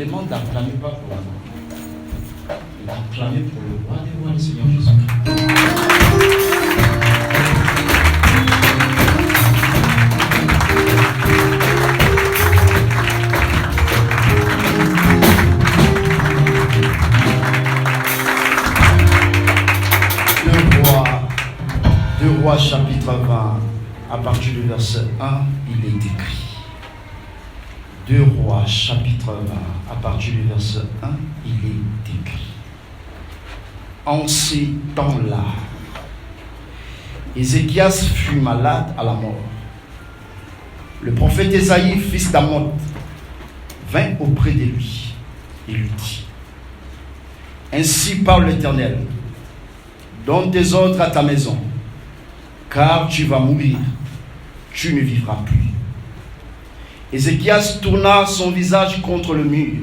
demande d'acclamer pas pour la mort, d'acclamer pour le roi des rois, le Seigneur Jésus-Christ. Deux Rois chapitre 20, à partir du verset 1, il est écrit. 2 Rois chapitre 20, à partir du verset 1, il est écrit. En ces temps-là, Ézéchias fut malade à la mort. Le prophète Ésaïe, fils d'Amoz, vint auprès de lui et lui dit: Ainsi parle l'Éternel, donne tes ordres à ta maison, car tu vas mourir, tu ne vivras plus. Ézéchias tourna son visage contre le mur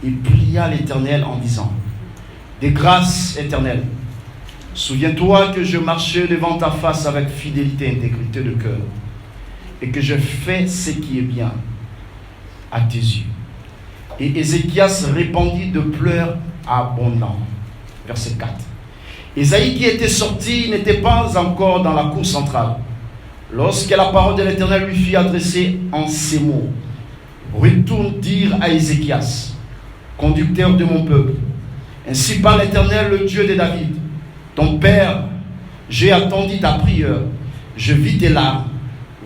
et pria l'Éternel en disant: De grâce, Éternel, souviens-toi que je marchais devant ta face avec fidélité et intégrité de cœur, et que je fais ce qui est bien à tes yeux. Et Ézéchias répandit de pleurs abondants. Verset 4. Ésaïe qui était sorti n'était pas encore dans la cour centrale, lorsque la parole de l'Éternel lui fut adressée en ces mots: Retourne dire à Ézéchias, conducteur de mon peuple, ainsi parle l'Éternel, le Dieu de David, ton père, j'ai attendu ta prière, je vis tes larmes,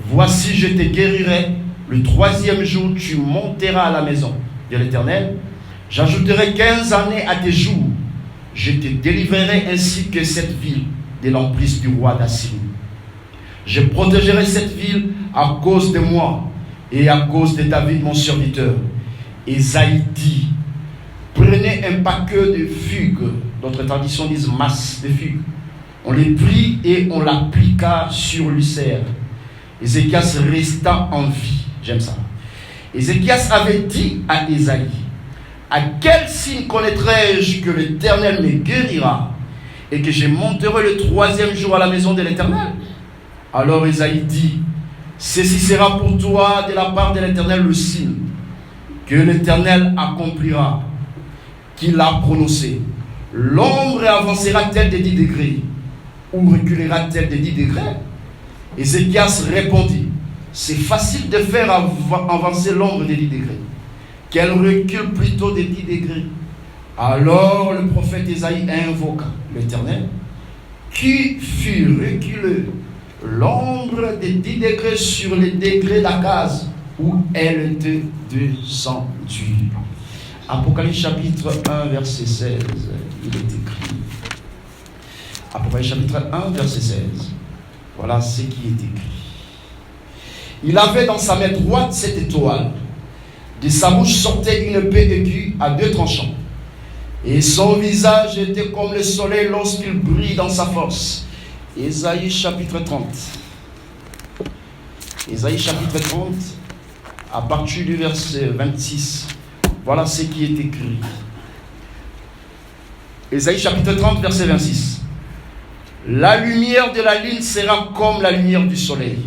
voici je te guérirai, le 3e jour tu monteras à la maison de l'Éternel, j'ajouterai 15 années à tes jours, je te délivrerai ainsi que cette ville de l'emprise du roi d'Assyrie. Je protégerai cette ville à cause de moi et à cause de David mon serviteur. Ésaïe dit: Prenez un paquet de figues, d'autres traditions disent masse de figues. On les prit et on l'appliqua sur l'ulcère. Ézéchias resta en vie. J'aime ça. Ézéchias avait dit à Ésaïe: À quel signe connaîtrai-je que l'Éternel me guérira et que je monterai le 3e jour à la maison de l'Éternel? Alors Ésaïe dit: Ceci sera pour toi de la part de l'Éternel le signe que l'Éternel accomplira, qu'il a prononcé. L'ombre avancera-t-elle de 10 degrés ou reculera-t-elle de 10 degrés? Ézéchias répondit: C'est facile de faire avancer l'ombre de 10 degrés, qu'elle recule plutôt de 10 degrés. Alors le prophète Ésaïe invoqua l'Éternel, qui fut reculé l'ombre de 10 degrés sur les degrés d'Akaz, où elle était descendue. Apocalypse chapitre 1, verset 16, il est écrit. Apocalypse chapitre 1, verset 16. Voilà ce qui est écrit. Il avait dans sa main droite 7 étoiles. De sa bouche sortait une épée aiguë à 2 tranchants. Et son visage était comme le soleil lorsqu'il brille dans sa force. Ésaïe chapitre 30. Ésaïe chapitre 30, à partir du verset 26. Voilà ce qui est écrit. Ésaïe chapitre 30, verset 26. La lumière de la lune sera comme la lumière du soleil.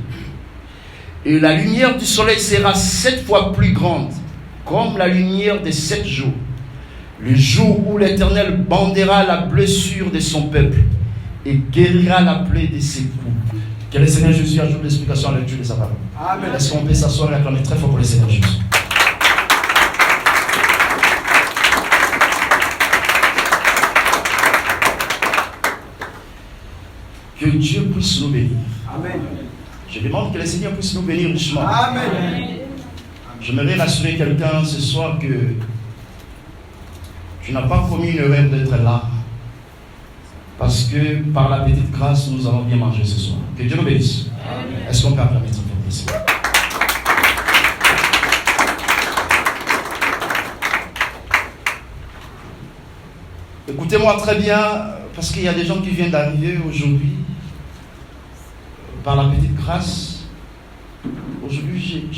Et la lumière du soleil sera 7 fois plus grande, comme la lumière des 7 jours. Le jour où l'Éternel bandera la blessure de son peuple et guérira la plaie de ses coups. Que le Seigneur Jésus ajoute l'explication à la lecture de sa parole. Amen. Est-ce qu'on peut s'asseoir et acclamer très fort pour le Seigneur Jésus? Que Dieu puisse nous bénir. Amen. Je demande que le Seigneur puisse nous bénir richement. Amen. J'aimerais rassurer quelqu'un ce soir que tu n'as pas commis une erreur d'être là. Parce que par la petite grâce, nous allons bien manger ce soir. Que Dieu nous bénisse. Amen. Est-ce qu'on peut acclamer très fort ici? Écoutez-moi très bien, parce qu'il y a des gens qui viennent d'arriver aujourd'hui. Par la petite grâce, aujourd'hui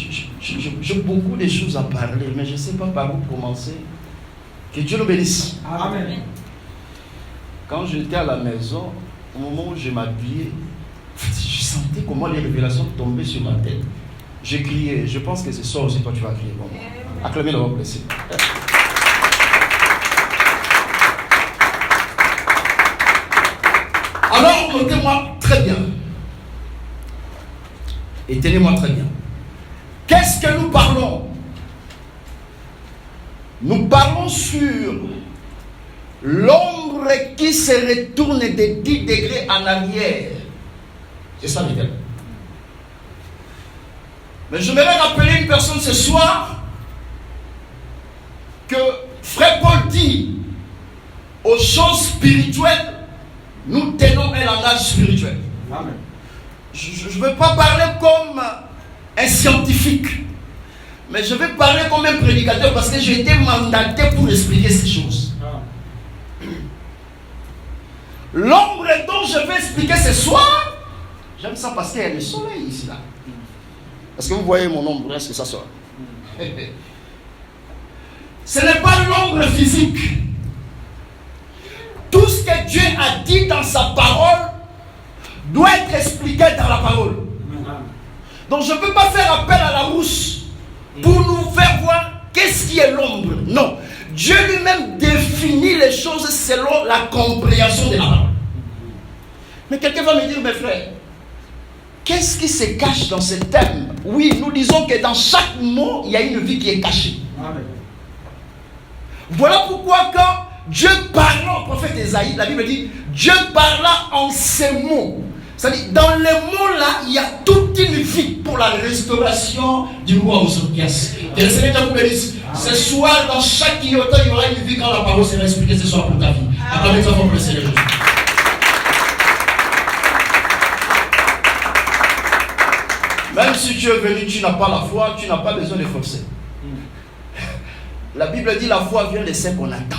j'ai beaucoup de choses à parler, mais je ne sais pas par où commencer. Que Dieu nous bénisse. Amen. Quand j'étais à la maison, au moment où je m'habillais, je sentais comment les révélations tombaient sur ma tête. J'ai crié, je pense que ce soir aussi toi tu vas crier. Bon, acclamez le roi blessé. Alors, notez-moi très bien. Et tenez-moi très bien. Qu'est-ce que nous parlons? Nous parlons sur l'ombre qui se retourne de 10 degrés en arrière. C'est ça le thème. Mais je voudrais rappeler une personne ce soir que Frère Paul dit aux choses spirituelles, nous tenons un langage spirituel. Amen. Je ne veux pas parler comme un scientifique, mais je vais parler comme un prédicateur parce que j'ai été mandaté pour expliquer ces choses. L'ombre dont je vais expliquer ce soir, j'aime ça parce qu'il y a le soleil ici là. Est-ce que vous voyez mon ombre? Est-ce que ça sort? Ce n'est pas l'ombre physique. Tout ce que Dieu a dit dans sa parole doit être expliqué dans la parole. Donc je ne peux pas faire appel à la rousse pour nous faire voir qu'est-ce qui est l'ombre. Non. Dieu lui-même définit les choses selon la compréhension de la parole. Mais quelqu'un va me dire, mes frères, qu'est-ce qui se cache dans ce thème? Oui, nous disons que dans chaque mot, il y a une vie qui est cachée. Amen. Voilà pourquoi quand Dieu parla au prophète Ésaïe, la Bible dit, Dieu parla en ces mots. C'est-à-dire, dans les mots-là, il y a toute une vie pour la restauration du roi Oséchias. Que le Seigneur vous bénisse. Ce soir, dans chaque iota, il y aura une vie quand la parole sera expliquée ce soir pour ta vie. Acclamez très fort pour le Seigneur Jésus. Même si tu es venu, tu n'as pas la foi, tu n'as pas besoin de forcer. La Bible dit la foi vient de ce qu'on attend.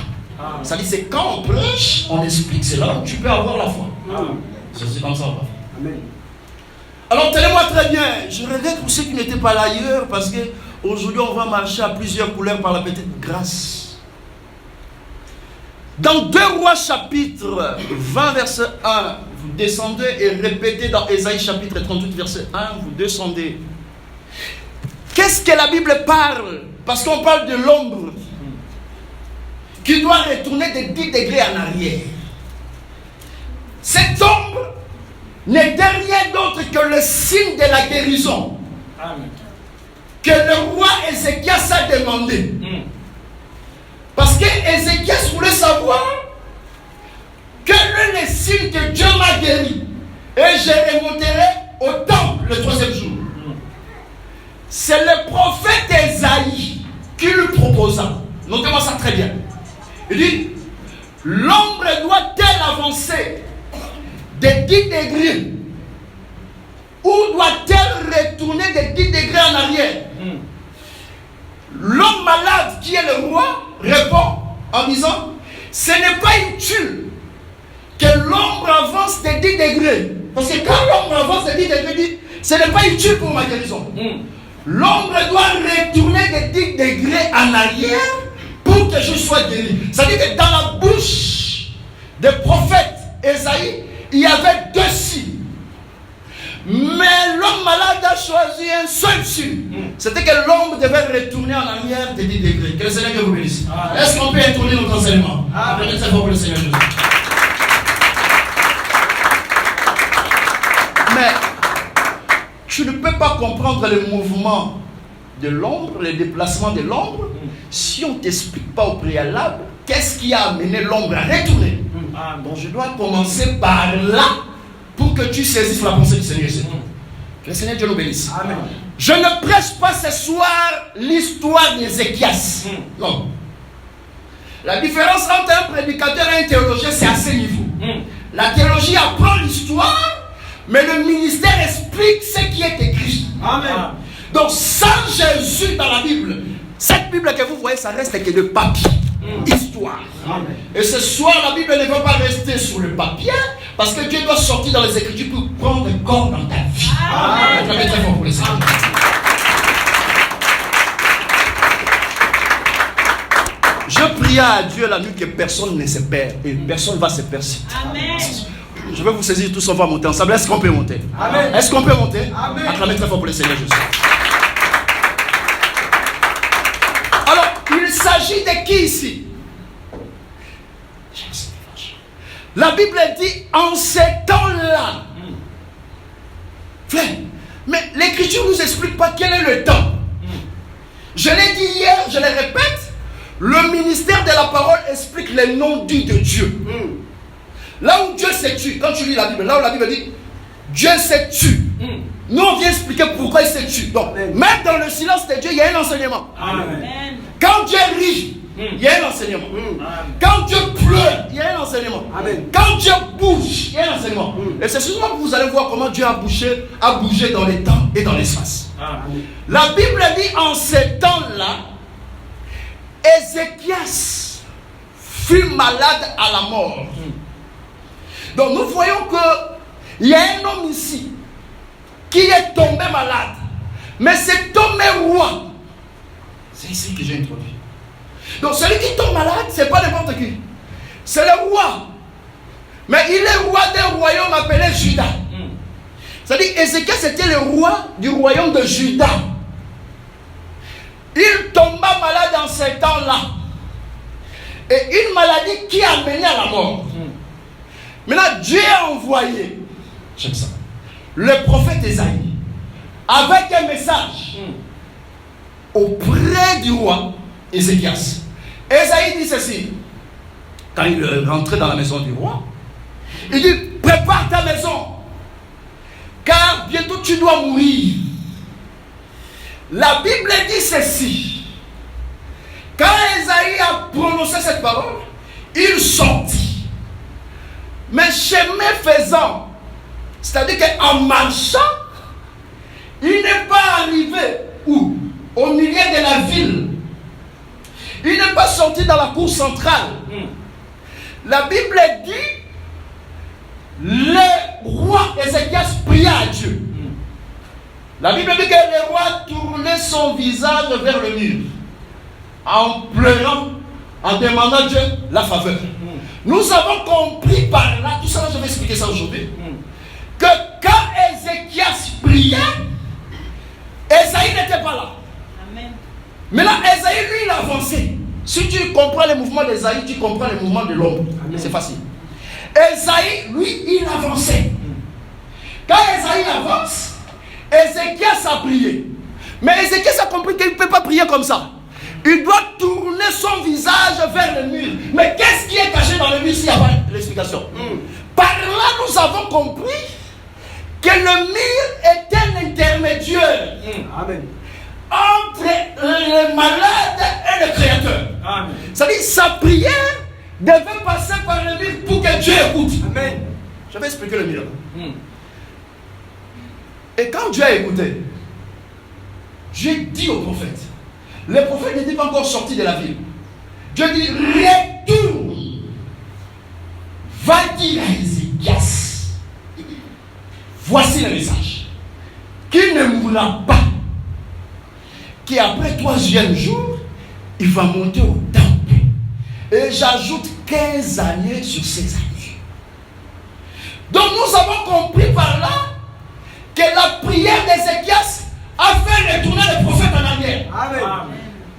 Ça dit c'est quand on prêche, on explique cela, tu peux avoir la foi. C'est comme ça. Amen. Alors tenez-moi très bien, je regrette pour ceux qui n'étaient pas là ailleurs parce que aujourd'hui on va marcher à plusieurs couleurs par la petite grâce. Dans 2 Rois chapitre 20 verset 1, vous descendez et répétez dans Ésaïe chapitre 38 verset 1, vous descendez. Qu'est-ce que la Bible parle? Parce qu'on parle de l'ombre qui doit retourner de 10 degrés en arrière. Cette ombre n'était rien d'autre que le signe de la guérison. Amen. Que le roi Ézéchias a demandé. Parce que Ézéchias voulait savoir quel est le signe que Dieu m'a guéri. Et je remonterai au temple le 3e jour. C'est le prophète Ésaïe qui lui proposa. Notez-moi ça très bien. Il dit, l'ombre doit-elle avancer de 10 degrés ou doit-elle retourner de 10 degrés en arrière? L'homme malade qui est le roi répond en disant, ce n'est pas utile que l'ombre avance de 10 degrés. Parce que quand l'ombre avance de 10 degrés, il dit, ce n'est pas utile pour ma guérison. L'ombre doit retourner de 10 degrés en arrière pour que je sois guéri. C'est-à-dire que dans la bouche des prophètes Ésaïe, il y avait 2 signes. Mais l'homme malade a choisi un seul signe. C'était que l'ombre devait retourner en arrière de 10 degrés. Que le Seigneur vous bénisse. Est-ce qu'on peut retourner notre enseignement? Appelez très fort pour le Seigneur Jésus. Mais tu ne peux pas comprendre le mouvement de l'ombre, le déplacement de l'ombre, si on ne t'explique pas au préalable qu'est-ce qui a amené l'ombre à retourner. Donc je dois commencer par là pour que tu saisisses la pensée du Seigneur. Que le Seigneur Dieu nous bénisse. Amen. Je ne prêche pas ce soir l'histoire d'Ézéchias. Non. La différence entre un prédicateur et un théologien, c'est à ce niveau. La théologie apprend l'histoire, mais le ministère explique ce qui est écrit. Amen. Donc sans Jésus dans la Bible, cette Bible que vous voyez, ça reste que de papier. Histoire. Amen. Et ce soir, la Bible ne va pas rester sur le papier, parce que Dieu doit sortir dans les Écritures pour prendre corps dans ta vie. Amen. Je vais très fort pour le Seigneur. Je prie à Dieu la nuit que personne ne se perd et personne ne va se perdre. Amen. Je vais vous saisir tous, on va monter ensemble. Est-ce qu'on peut monter? Amen. Est-ce qu'on peut monter? Amen. Acclamez très fort pour le Seigneur Jésus. Alors, il s'agit de qui ici? La Bible dit en ces temps-là. Frère, mais l'Écriture ne nous explique pas quel est le temps. Je l'ai dit hier, je le répète, le ministère de la parole explique les noms dits de Dieu. Là où Dieu s'est tué, quand tu lis la Bible, là où la Bible dit Dieu s'est tué. Nous on vient expliquer pourquoi il s'est tué. Donc, même dans le silence de Dieu, il y a un enseignement. Amen. Quand Dieu rit, il y a un enseignement. Quand Dieu pleure, il y a un enseignement. Amen. Quand Dieu bouge, il y a un enseignement. Et c'est souvent que vous allez voir comment Dieu a bougé dans les temps et dans l'espace. La Bible dit en ces temps-là, Ézéchias fut malade à la mort. Donc nous voyons qu'il y a un homme ici qui est tombé malade. Mais cet homme est roi. C'est ici que j'ai introduit. Donc celui qui tombe malade, ce n'est pas n'importe qui. C'est le roi. Mais il est roi d'un royaume appelé Juda. C'est-à-dire Ézéchias était le roi du royaume de Juda. Il tomba malade en ces temps-là. Et une maladie qui a mené à la mort. Maintenant, Dieu a envoyé, j'aime ça, le prophète Ésaïe avec un message auprès du roi Ézéchias. Ésaïe dit ceci, quand il est rentré dans la maison du roi, il dit, prépare ta maison, car bientôt tu dois mourir. La Bible dit ceci, quand Ésaïe a prononcé cette parole, il sortit. Mais chemin faisant, c'est-à-dire qu'en marchant, il n'est pas arrivé où? Au milieu de la ville. Il n'est pas sorti dans la cour centrale. La Bible dit, le roi Ézéchias pria à Dieu. La Bible dit que le roi tournait son visage vers le mur, en pleurant, en demandant à Dieu la faveur. Nous avons compris par là, tout ça, je vais expliquer ça aujourd'hui, que quand Ézéchias priait, Ésaïe n'était pas là. Amen. Mais là, Ésaïe, lui, il avançait. Si tu comprends les mouvements d'Ésaïe, tu comprends les mouvements de l'homme. C'est facile. Ésaïe, lui, il avançait. Quand Ésaïe avance, Ézéchias a prié. Mais Ézéchias a compris qu'il ne peut pas prier comme ça. Il doit tourner son visage vers le mur. Mais qu'est-ce qui est caché dans le mur s'il n'y a pas l'explication? Par là, nous avons compris que le mur est un intermédiaire entre le malade et le Créateur. C'est-à-dire sa prière devait passer par le mur pour que Dieu écoute. Amen. Je vais expliquer le mur. Et quand Dieu a écouté, Dieu dit au prophète, le prophète n'était pas encore sorti de la ville. Dieu dit, retourne, va dire à Ézéchias, voici le message, qu'il ne mourra pas, qu'après 3e jour, il va monter au temple. Et j'ajoute 15 années sur ces années. Donc nous avons compris par là que la prière d'Ézéchias a fait retourner le prophète en arrière. Amen.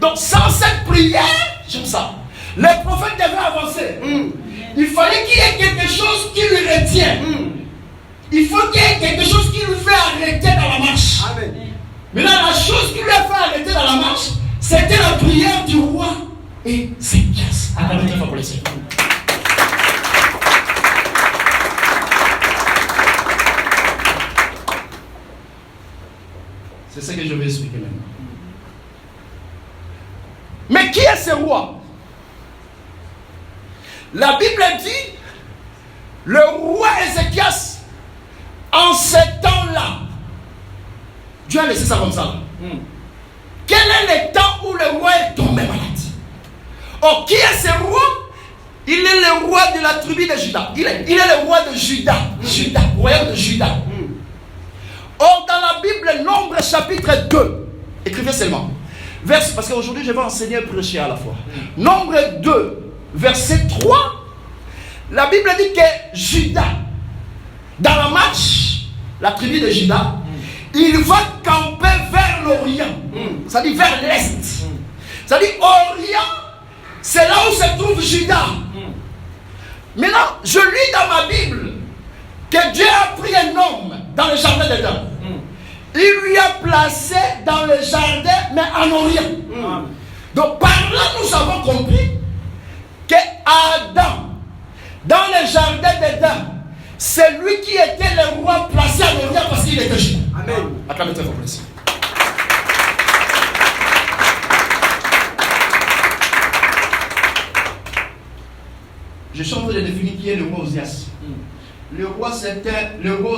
Donc sans cette prière, j'aime ça, le prophète devait avancer. Il fallait qu'il y ait quelque chose qui le retient. Il faut qu'il y ait quelque chose qui lui fait arrêter dans la marche. Amen. Maintenant, la chose qui lui a fait arrêter dans la marche, c'était la prière du roi Ézéchias. Acclamez pour le Seigneur. C'est ce que je vais expliquer maintenant. Mais qui est ce roi? La Bible dit, le roi Ézéchias, en ces temps-là, Dieu a laissé ça comme ça. Quel est le temps où le roi est tombé malade? Oh, qui est ce roi? Il est le roi de la tribu de Juda. Il est le roi de Juda. Juda, royaume de Juda. Or, dans la Bible, Nombre chapitre 2, écrivez seulement. Parce qu'aujourd'hui, je vais enseigner et prêcher à la fois. Nombre 2, verset 3, la Bible dit que Juda, dans la marche, la tribu de Juda, il va camper vers l'Orient, c'est-à-dire vers l'Est. C'est-à-dire, Orient, c'est là où se trouve Juda. Maintenant, je lis dans ma Bible que Dieu a pris un homme dans le jardin d'Éden. Il lui a placé dans le jardin, mais en Orient. Donc par là, nous avons compris que Adam, dans le jardin d'Éden, c'est lui qui était le roi placé en Orient parce qu'il était juif. Amen. Acclamez-toi pour plaisir. Je suis en train de définir qui est le roi Osias. Le roi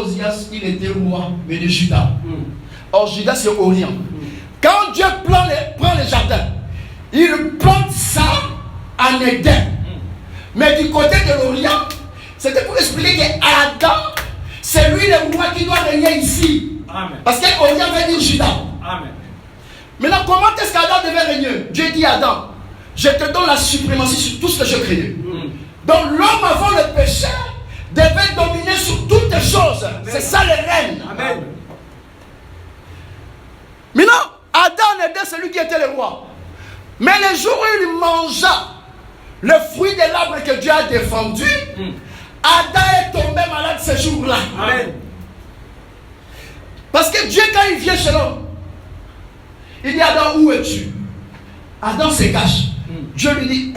Osias, il était roi, mais de Juda. Or, Juda, c'est Orient. Quand Dieu prend le jardin, il plante ça en Éden. Mais du côté de l'Orient, c'était pour expliquer qu'Adam, c'est lui le roi qui doit régner ici. Amen. Parce qu'Orient veut dire Juda. Amen. Maintenant, comment est-ce qu'Adam devait régner? Dieu dit à Adam, je te donne la suprématie sur tout ce que je crée. Donc l'homme avant le péché devait dominer sur toutes les choses. C'est ça le règne. Amen. Maintenant, Adam était celui qui était le roi. Mais le jour où il mangea le fruit de l'arbre que Dieu a défendu, Adam est tombé malade ce jour-là. Amen. Parce que Dieu, quand il vient chez l'homme, il dit Adam, où es-tu? Adam se cache. Dieu lui dit,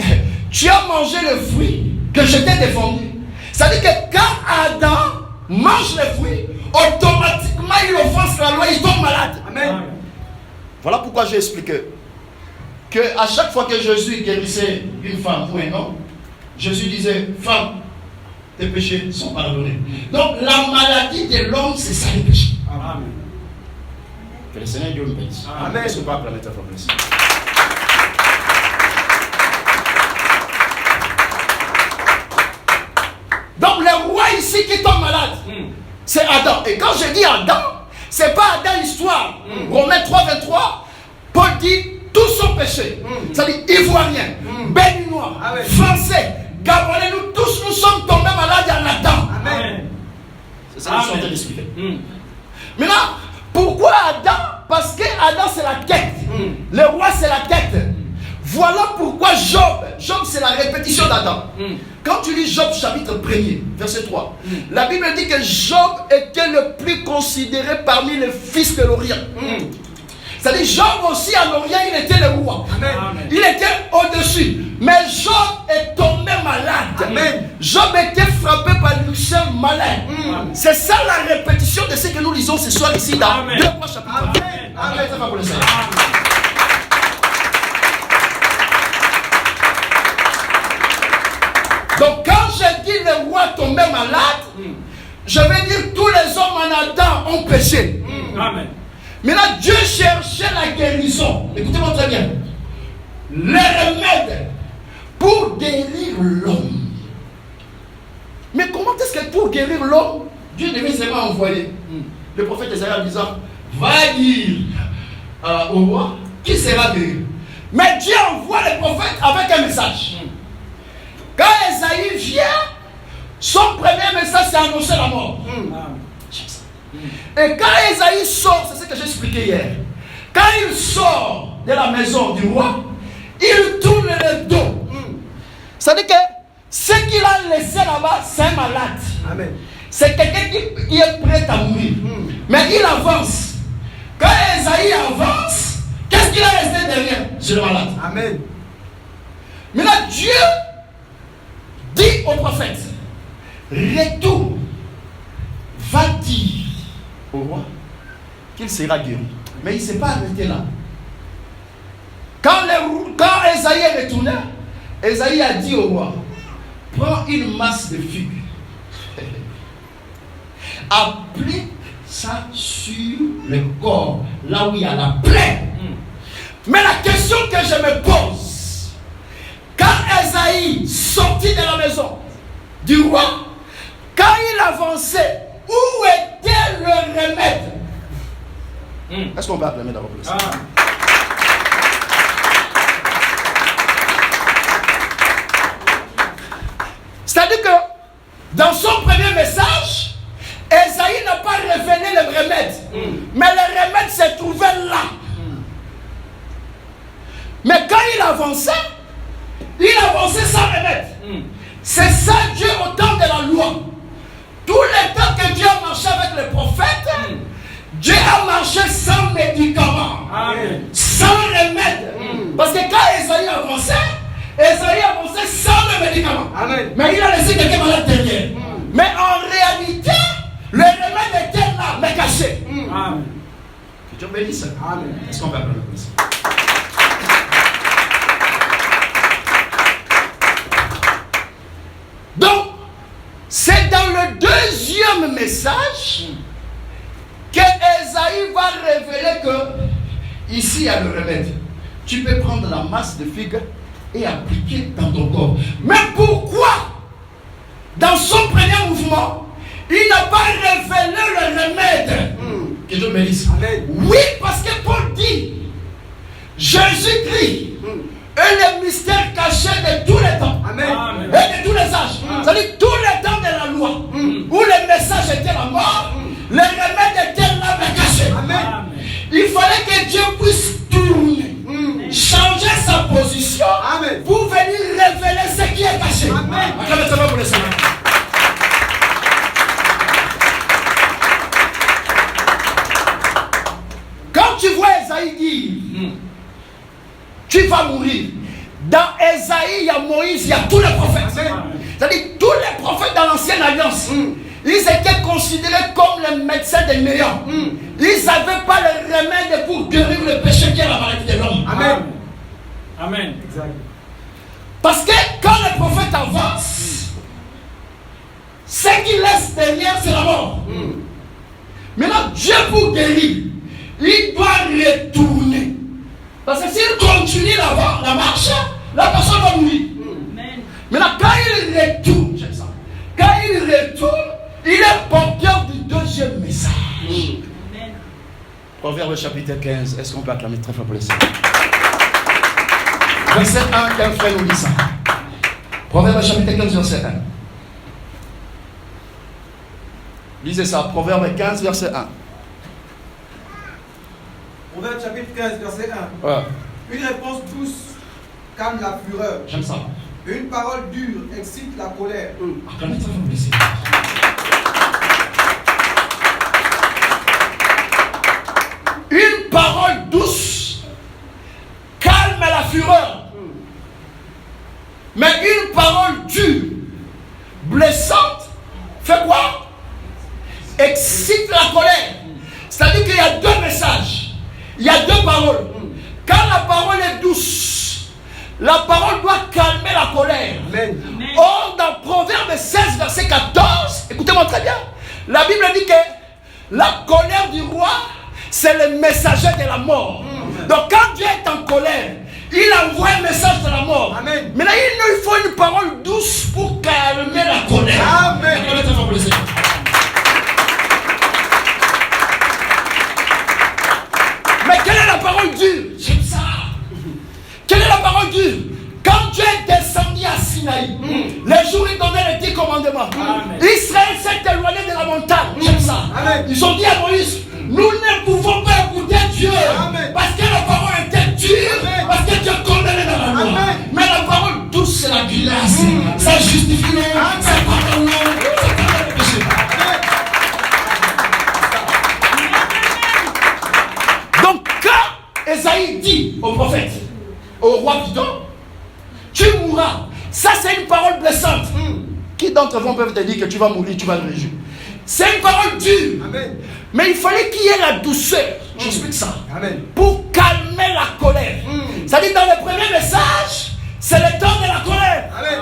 tu as mangé le fruit que je t'ai défendu. C'est-à-dire que quand Adam mange le fruit, automatiquement il offense la loi, il tombe malade. Amen. Voilà pourquoi j'ai expliqué que à chaque fois que Jésus guérissait une femme ou un homme, Jésus disait, femme, tes péchés sont pardonnés. Donc la maladie de l'homme, c'est ça les péchés. Amen. Que le Seigneur Dieu nous bénisse. Amen. Est-ce qu'on peut acclamer ta promesse? Donc le roi ici qui tombe malade, c'est Adam. Et quand je dis Adam, c'est pas Adam histoire. Romains 3, 23, Paul dit tout son péché. C'est-à-dire ivoirien, béninois, français, gabonais, nous tous nous sommes tombés malades en Adam. Amen. C'est ça que je suis en train d'expliquer. Maintenant, pourquoi Adam? Parce que Adam c'est la quête. Le roi c'est la quête. Voilà pourquoi Job c'est la répétition d'Adam. Quand tu lis Job chapitre 1er, verset 3, la Bible dit que Job était le plus considéré parmi les fils de l'Orient. C'est-à-dire Job aussi en Orient, il était le roi. Amen. Il était au-dessus. Mais Job est tombé malade. Amen. Job était frappé par une ulcère malade. C'est ça la répétition de ce que nous lisons ce soir ici dans 2 Rois chapitre 1. Amen. Amen. Donc quand je dis le roi tombé malade, je veux dire tous les hommes en Adam ont péché. Amen. Maintenant Dieu cherchait la guérison. Écoutez-moi très bien. Le remède pour guérir l'homme. Mais comment est-ce que pour guérir l'homme, Dieu devait seulement envoyer le prophète Isaïe en disant, va dire au roi qui sera guéri. Mais Dieu envoie le prophète avec un message. Quand Esaïe vient, son premier message c'est annoncer la mort. Et quand Esaïe sort, c'est ce que j'ai expliqué hier. Quand il sort de la maison du roi, il tourne le dos. C'est-à-dire que ce qu'il a laissé là-bas, c'est un malade. Amen. C'est quelqu'un qui est prêt à mourir. Mais il avance. Quand Esaïe avance, qu'est-ce qu'il a resté derrière? C'est le malade. Amen. Maintenant, Dieu dit au prophète, retourne, va dire au roi qu'il sera guéri. Mais il ne s'est pas arrêté là. Quand Esaïe est retourné, Esaïe a dit au roi, prends une masse de figues, applique ça sur le corps, là où il y a la plaie. Mais la question que je me pose, quand Esaïe sortit de la maison du roi, quand il avançait, où était le remède? Est-ce qu'on peut acclamer d'abord pour ça? C'est-à-dire que dans son premier message, Esaïe n'a pas révélé le remède. Mais le remède s'est trouvé là. Mais quand il avançait sans remède. C'est ça Dieu au temps de la loi. Tout le temps que Dieu a marché avec les prophètes, Dieu a marché sans médicaments, sans remède. Parce que quand Esaïe avançait sans le médicament. Mais il a laissé quelqu'un malade derrière. Mais en réalité, le remède était là, mais caché. Que Dieu bénisse. Est-ce qu'on peut appeler ça? Donc, c'est dans le deuxième message que Esaïe va révéler que ici il y a le remède. Tu peux prendre la masse de figue et appliquer dans ton corps. Mais pourquoi, dans son premier mouvement, il n'a pas révélé le remède? Que Dieu bénisse. Oui, parce que Paul dit Jésus-Christ est le mystère caché de tous les temps. Et de tous les âges. C'est-à-dire tous les temps de la loi, où le message était la mort, le remède était là mais caché. Il fallait que Dieu puisse tourner, changer sa position pour venir révéler ce qui est caché. Acclamez ça pour le Seigneur. Quand tu vois Esaïe dire tu vas mourir, dans Esaïe il y a Moïse, il y a tous les prophètes. C'est-à-dire tous les prophètes dans l'ancienne alliance, ils étaient considérés comme les médecins des meilleurs. Ils n'avaient pas le remède pour guérir le péché qui est la maladie de l'homme. Amen. Exact. Parce que quand le prophète avance, ce qu'il laisse derrière, c'est la mort. Maintenant, Dieu pour guérir, il doit retourner. Parce que s'il continue la marche, la personne va mourir. Maintenant, quand il retourne, j'aime ça. Quand il retourne, il est porteur du deuxième message. Proverbe chapitre 15. Est-ce qu'on peut acclamer très fort pour le Seigneur? Verset 1, qu'un frère nous dit ça. Proverbe chapitre 15, verset 1. Lisez ça, Proverbe 15, verset 1. Proverbe chapitre 15, verset 1. Ouais. Une réponse douce calme la fureur. J'aime ça. Une parole dure excite la colère. Acclamez très fort pour le Seigneur. Une parole douce calme la fureur. Mais une parole dure, blessante, fait quoi? Excite la colère. C'est-à-dire qu'il y a deux messages. Il y a deux paroles. Quand la parole est douce, la parole doit calmer la colère. Amen. Or, dans Proverbe 16, verset 14, écoutez-moi très bien, la Bible dit que la colère du roi, c'est le messager de la mort. Donc, quand Dieu est en colère, il envoie un message de la mort. Amen. Mais là, il faut une parole douce pour calmer la colère. Amen. Mais quelle est la parole dure? J'aime ça. Quelle est la parole dure? Quand Dieu est descendu à Sinaï, les jours il donnait les 10 commandements. Israël s'est éloigné de la montagne. J'aime ça. Ils ont dit à Moïse, nous ne pouvons pas écouter Dieu. Parce que la parole était dure. Parce que Dieu condamnait dans la loi. Mais la parole douce, c'est la grâce. Ça justifie, ça pardonne, ça pardonne le péché. Donc quand Esaïe dit au prophète, au roi plutôt, tu mourras. Ça c'est une parole blessante. Qui d'entre vous peuvent te dire que tu vas mourir, tu vas le réjouir? C'est une parole dure. Amen. Mais il fallait qu'il y ait la douceur. J'explique ça. Amen. Pour calmer la colère. C'est-à-dire dans le premier message, c'est le temps de la colère. Amen.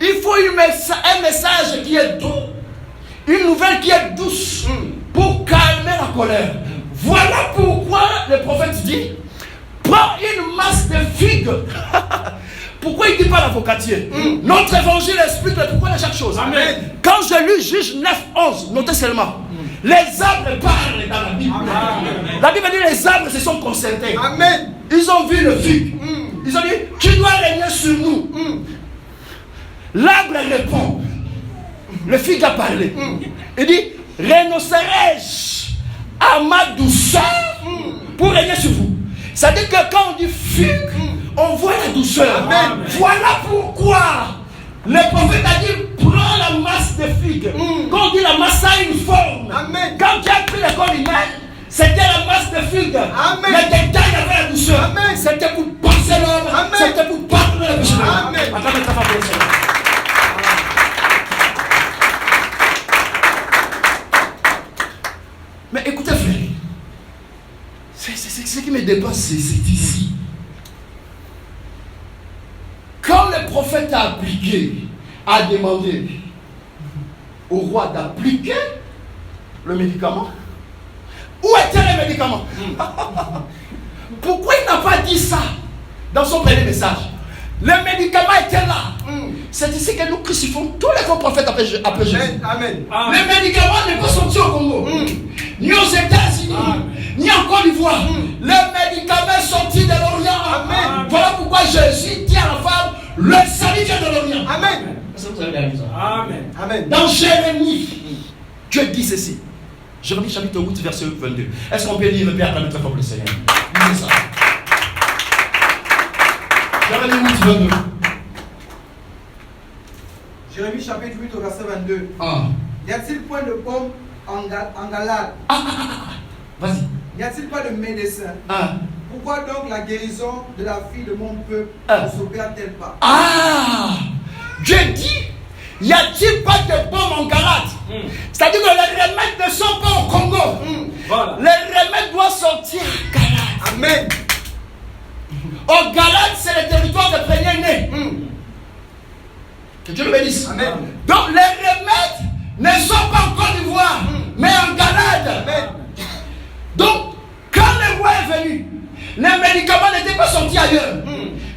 Il faut un message qui est doux. Une nouvelle qui est douce. Pour calmer la colère. Voilà pourquoi le prophète dit, prends une masse de figues. Pourquoi il ne dit pas l'avocatier? Notre évangile explique le pourquoi de chaque chose. Amen. Quand je lis Juge 9, 11, notez seulement. Les arbres parlent dans la Bible. Amen. La Bible dit les arbres se sont concertés. Amen. Ils ont vu le figue. Ils ont dit, tu dois régner sur nous. L'arbre répond. Le figue a parlé. Il dit, renoncerai-je à ma douceur pour régner sur vous? C'est-à-dire que quand on dit figue, on voit la douceur. Amen. Voilà pourquoi Le prophète a dit, prends la masse de figues. Quand on dit la masse, ça a une forme. Amen. Quand tu as pris le corps humain, c'était la masse de figues. Amen. Les détails avaient la douceur. Amen. C'était pour penser l'homme. Amen. C'était pour pardonner le péché. Amen. Attends, mais ça va bien, ça. Mais écoutez, frère, ce qui me dépasse, c'est ici. Quand le prophète a demandé au roi d'appliquer le médicament, où était le médicament? Pourquoi il n'a pas dit ça dans son premier message? Le médicament était là. C'est ici que nous crucifions tous les faux prophètes après Jésus. Amen. Le médicament n'est pas sorti au Congo, ni aux États-Unis, ni en Côte d'Ivoire. Le médicament est sorti de l'Orient. Amen. Voilà pourquoi Jésus dit à la femme, le salut vient de l'Orient. Amen. Est-ce que vous avez réalisé ça? Amen. Amen. Dans Jérémie, Dieu dit ceci. Jérémie chapitre 8, verset 22. Est-ce qu'on peut lire et puis acclamer très fort pour le Seigneur? Lisez ça. Jérémie 8, 22. Jérémie chapitre 8 au verset 22. Ah. Y a-t-il point de pomme en Galade? Vas-y. N'y a-t-il pas de médecin? Ah. Pourquoi donc la guérison de la fille de mon peuple Ah. ne s'opère-t-elle pas? Ah! Dieu dit, y a-t-il pas de pomme en Galate? C'est-à-dire que les remèdes ne sont pas au Congo. Voilà. Les remèdes doivent sortir à Galate. Amen. Au Galate, c'est le territoire des premiers-nés. Que Dieu le bénisse. Amen. Donc les remèdes ne sont pas en Côte d'Ivoire, mais en Galate. Amen. Donc, quand le roi est venu, les médicaments n'étaient pas sortis ailleurs.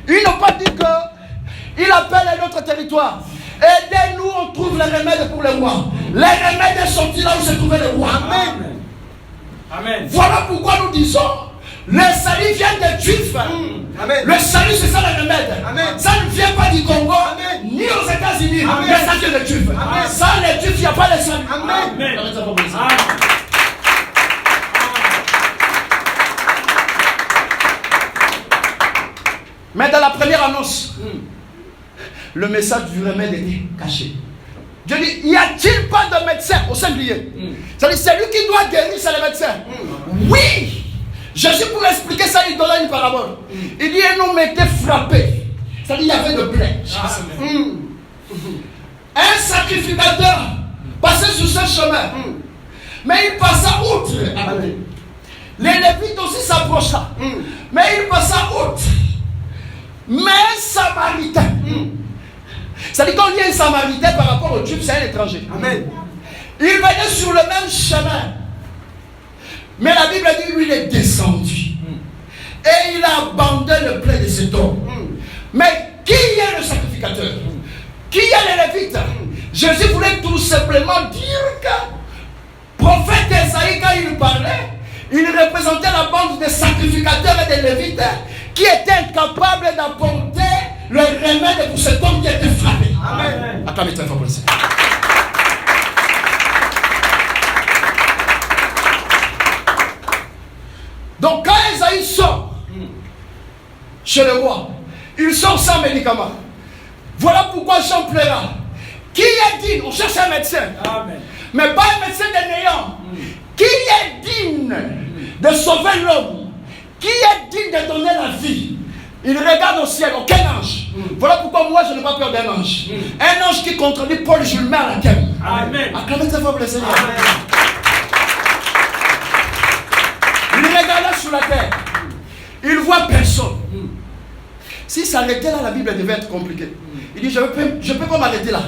Ils n'ont pas dit qu'il appelle un autre territoire. Aidez-nous, on trouve les remèdes pour le roi. Les remèdes sont sortis là où se trouvait le roi. Amen. Amen. Voilà pourquoi nous disons, le salut vient des Juifs. Amen. Le salut, c'est ça le remède. Amen. Ça ne vient pas du Congo, Amen. ni aux États-Unis, Amen. mais ça vient des Juifs. Amen. Sans les Juifs, il n'y a pas de salut. Amen. Amen. Arrête ça, pas comme ça. Amen. Mais dans la première annonce, le message du remède était caché. Dieu dit, y a-t-il pas de médecin au singulier? C'est-à-dire, c'est lui qui doit guérir, c'est le médecin. Oui! Jésus, pour expliquer ça, il donnait une parabole. Il dit, un homme était frappé. C'est-à-dire, il y avait de blé. Un sacrificateur passait sur ce chemin. Mais il passa outre. Les Lévites aussi s'approcha. Mais il passa outre. Mais un Samaritain. C'est-à-dire quand il y a un Samaritain par rapport au Juif, c'est un étranger. Amen. Il venait sur le même chemin. Mais la Bible dit lui il est descendu. Et il a abandonné le blé de cet homme. Mais qui est le sacrificateur? Qui est les Lévites? Jésus voulait tout simplement dire que prophète Esaïe, quand il parlait, il représentait la bande des sacrificateurs et des Lévites qui étaient incapables d'apporter le remède pour cet homme qui était frappé. Amen. Attends, mettez un pour le Seigneur. Donc quand Esaïe sort chez le roi, il sort sans médicament. Voilà pourquoi Jean plaira. Qui est digne? On cherche un médecin. Amen. Mais pas un médecin de néant. Qui est digne de sauver l'homme? Qui est digne de donner la vie? Il regarde au ciel, aucun ange. Voilà pourquoi moi je n'ai pas peur d'un ange. Un ange qui contredit Paul, je le mets à la gueule. Amen. Acclamez très fort pour le Seigneur. Il regarde sur la terre. Il voit personne. Si s'arrêtait là, la Bible devait être compliquée. Il dit, je ne peux pas m'arrêter là.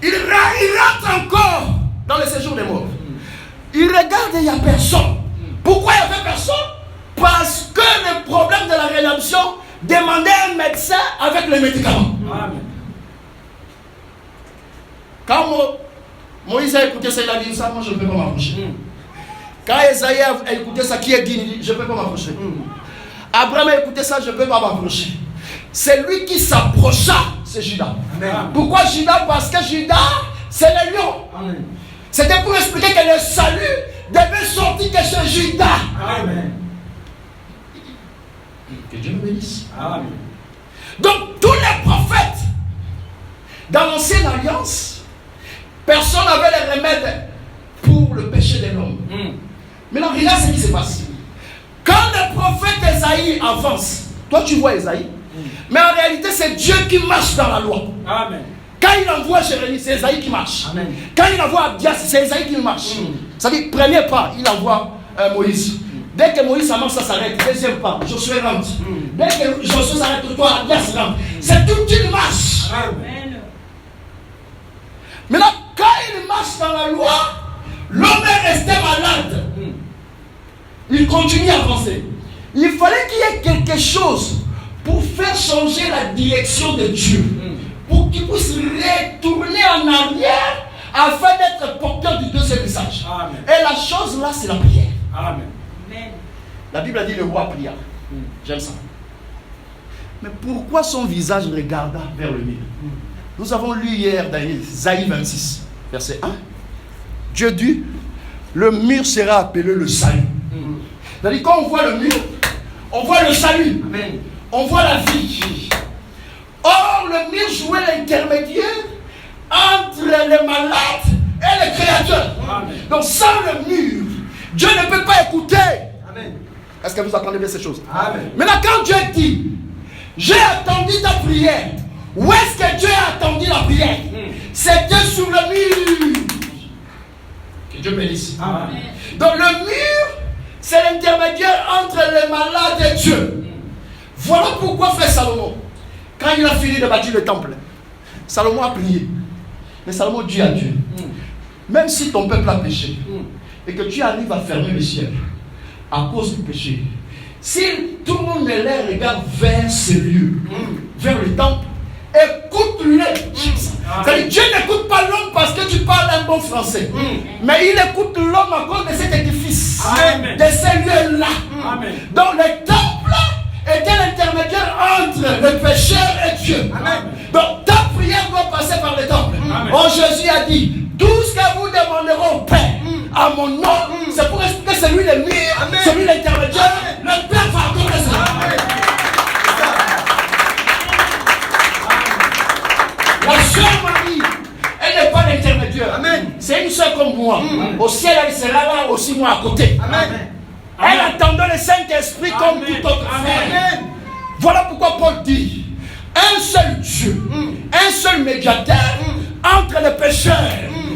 Il rentre encore dans le séjour des morts. Il regarde et il n'y a personne. Pourquoi il n'y avait personne? Parce que le problème de la rédemption demandait un médecin avec les médicaments. Amen. Quand Moïse a écouté ça, il a dit ça, moi je ne peux pas m'approcher. Quand Esaïe a écouté ça, qui est digne, il dit, je ne peux pas m'approcher. Abraham a écouté ça, je ne peux pas m'approcher. C'est lui qui s'approcha, c'est Judas. Amen. Pourquoi Judas? Parce que Judas, c'est le lion. Amen. C'était pour expliquer que le salut devait sortir de chez Judas. Amen. Que Dieu nous bénisse. Amen. Donc tous les prophètes Dans l'ancienne alliance, personne n'avait les remèdes pour le péché de l'homme. Maintenant, regarde ce qui se passe. Quand le prophète Esaïe avance, toi tu vois Esaïe, mais en réalité c'est Dieu qui marche dans la loi. Amen. Quand il envoie Jérémie, c'est Esaïe qui marche. Amen. Quand il envoie Abdias, c'est Esaïe qui marche. C'est-à-dire, premier pas, il envoie Moïse. Dès que Moïse avance, ça s'arrête. Deuxième pas, Josué rentre. Dès que Josué s'arrête, toi, Abdias rentre. C'est toute une marche. Amen. Maintenant, quand il marche dans la loi, l'homme est resté malade. Il continue à avancer. Il fallait qu'il y ait quelque chose pour faire changer la direction de Dieu. Pour qu'il puisse retourner en arrière afin d'être porteur du deuxième message. Amen. Et la chose là, c'est la prière. Amen. La Bible a dit le roi pria. J'aime ça. Mais pourquoi son visage regarda vers le mur? Nous avons lu hier dans Isaïe 26, verset 1. Dieu dit, le mur sera appelé le salut. C'est-à-dire quand on voit le mur, on voit le salut. Amen. On voit la vie. Or, le mur jouait l'intermédiaire entre les malades et le Créateur. Amen. Donc, sans le mur, Dieu ne peut pas écouter. Amen. Est-ce que vous attendez bien ces choses? Amen. Maintenant, quand Dieu dit, j'ai attendu ta prière, où est-ce que Dieu a attendu la prière? C'était sur le mur. Que Dieu bénisse. Amen. Donc, le mur, c'est l'intermédiaire entre les malades et Dieu. Voilà pourquoi frère Salomon, quand il a fini de bâtir le temple, Salomon a prié. Mais Salomon dit à Dieu, même si ton peuple a péché, et que tu arrives à fermer le ciel à cause du péché, s'ils tournent les regards vers ce lieu, vers le temple, écoute-le. C'est-à-dire, Dieu n'écoute pas l'homme parce que tu parles un bon français, mais il écoute l'homme à cause de cet édifice, Amen. de ces lieux-là. Amen. Donc le temple était l'intermédiaire entre le pécheur et Dieu. Amen. Donc ta prière doit passer par le temple. Amen. Oh, Jésus a dit, tout ce que vous demanderez au Père à mon nom, c'est pour expliquer celui le mur, Amen. celui l'intermédiaire. Le Père va accomplir ça. La sœur Marie, elle n'est pas l'intermédiaire. Amen. C'est une sœur comme moi. Au ciel, elle sera là aussi, moi à côté. Amen. Elle attendait le Saint-Esprit comme Amen. tout autre frère. Amen. Voilà pourquoi Paul dit, un seul Dieu, un seul médiateur entre les pécheurs,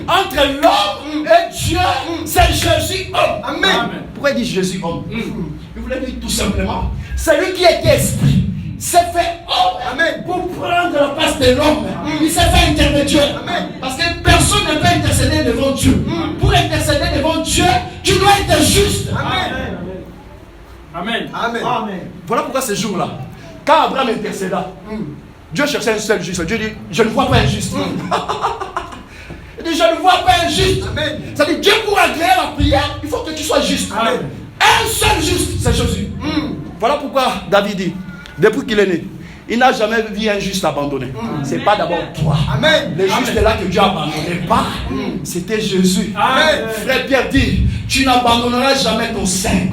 entre l'homme et Dieu, c'est Jésus homme. Amen. Amen. Pourquoi il dit Jésus homme? Il voulait dire tout simplement, celui qui était esprit s'est fait homme. Amen. Pour prendre la place de l'homme. Il s'est fait intermédiaire. Amen. Parce que personne ne peut intercéder devant Dieu. Pour intercéder devant Dieu, tu dois être juste. Amen. Amen. Amen. Amen. Voilà pourquoi ce jour-là, quand Abraham intercéda, Dieu cherchait un seul juste. Dieu dit, je ne vois pas un juste. Il dit, je ne vois pas un juste. Amen. C'est-à-dire, Dieu pour agréer la prière, il faut que tu sois juste. Amen. Un seul juste, c'est Jésus. Voilà pourquoi David dit, depuis qu'il est né, il n'a jamais vu un juste abandonné. C'est pas d'abord toi. Amen. Le juste là que Dieu a abandonné pas, c'était Jésus. Amen. Frère Pierre dit, tu n'abandonneras jamais ton sein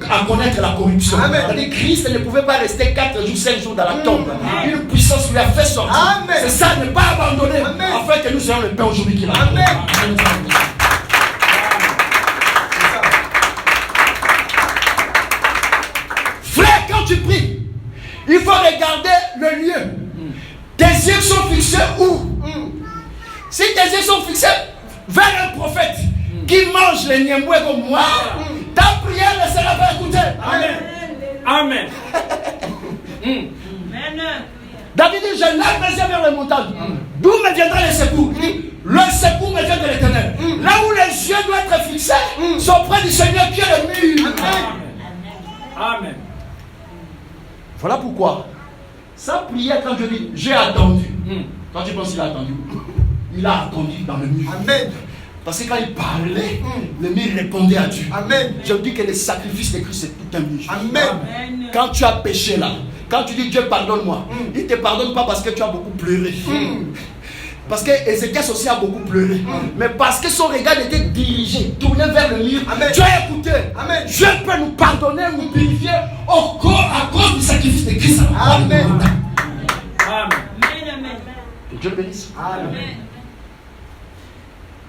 à connaître la corruption. Amen. C'est-à-dire, Christ ne pouvait pas rester 4 jours, 5 jours dans la tombe. Une puissance lui a fait sortir. Amen. C'est ça, ne pas abandonner, Amen. afin que nous ayons le pain aujourd'hui qu'il a. Amen. Frère, quand tu pries, il faut regarder le lieu. Tes yeux sont fixés où? Si tes yeux sont fixés vers un prophète qui mange les niemboués comme moi, ta prière ne sera pas écoutée. Amen. Amen. David dit, je lève mes yeux vers les montagnes. D'où me viendra le secours? Il dit, le secours me vient de l'Éternel. Là où les yeux doivent être fixés, sont près du Seigneur qui est le mur. Amen. Voilà pourquoi sa prière, quand je dis j'ai attendu, quand tu penses qu'il a attendu, il a attendu dans le mur. Amen. Parce que quand il parlait, le mur répondait à Dieu. Amen. Je dis que le sacrifice de Christ c'est tout un mur. Amen. Quand tu as péché là, quand tu dis Dieu pardonne-moi, il ne te pardonne pas parce que tu as beaucoup pleuré. Parce que Ézéchias aussi a beaucoup pleuré. Mais parce que son regard était dirigé, tourné vers le mur. Amen. Dieu a écouté. Amen. Dieu peut nous pardonner, nous purifier à cause du sacrifice de Christ. Amen. Amen. Que Que Dieu le bénisse. Amen.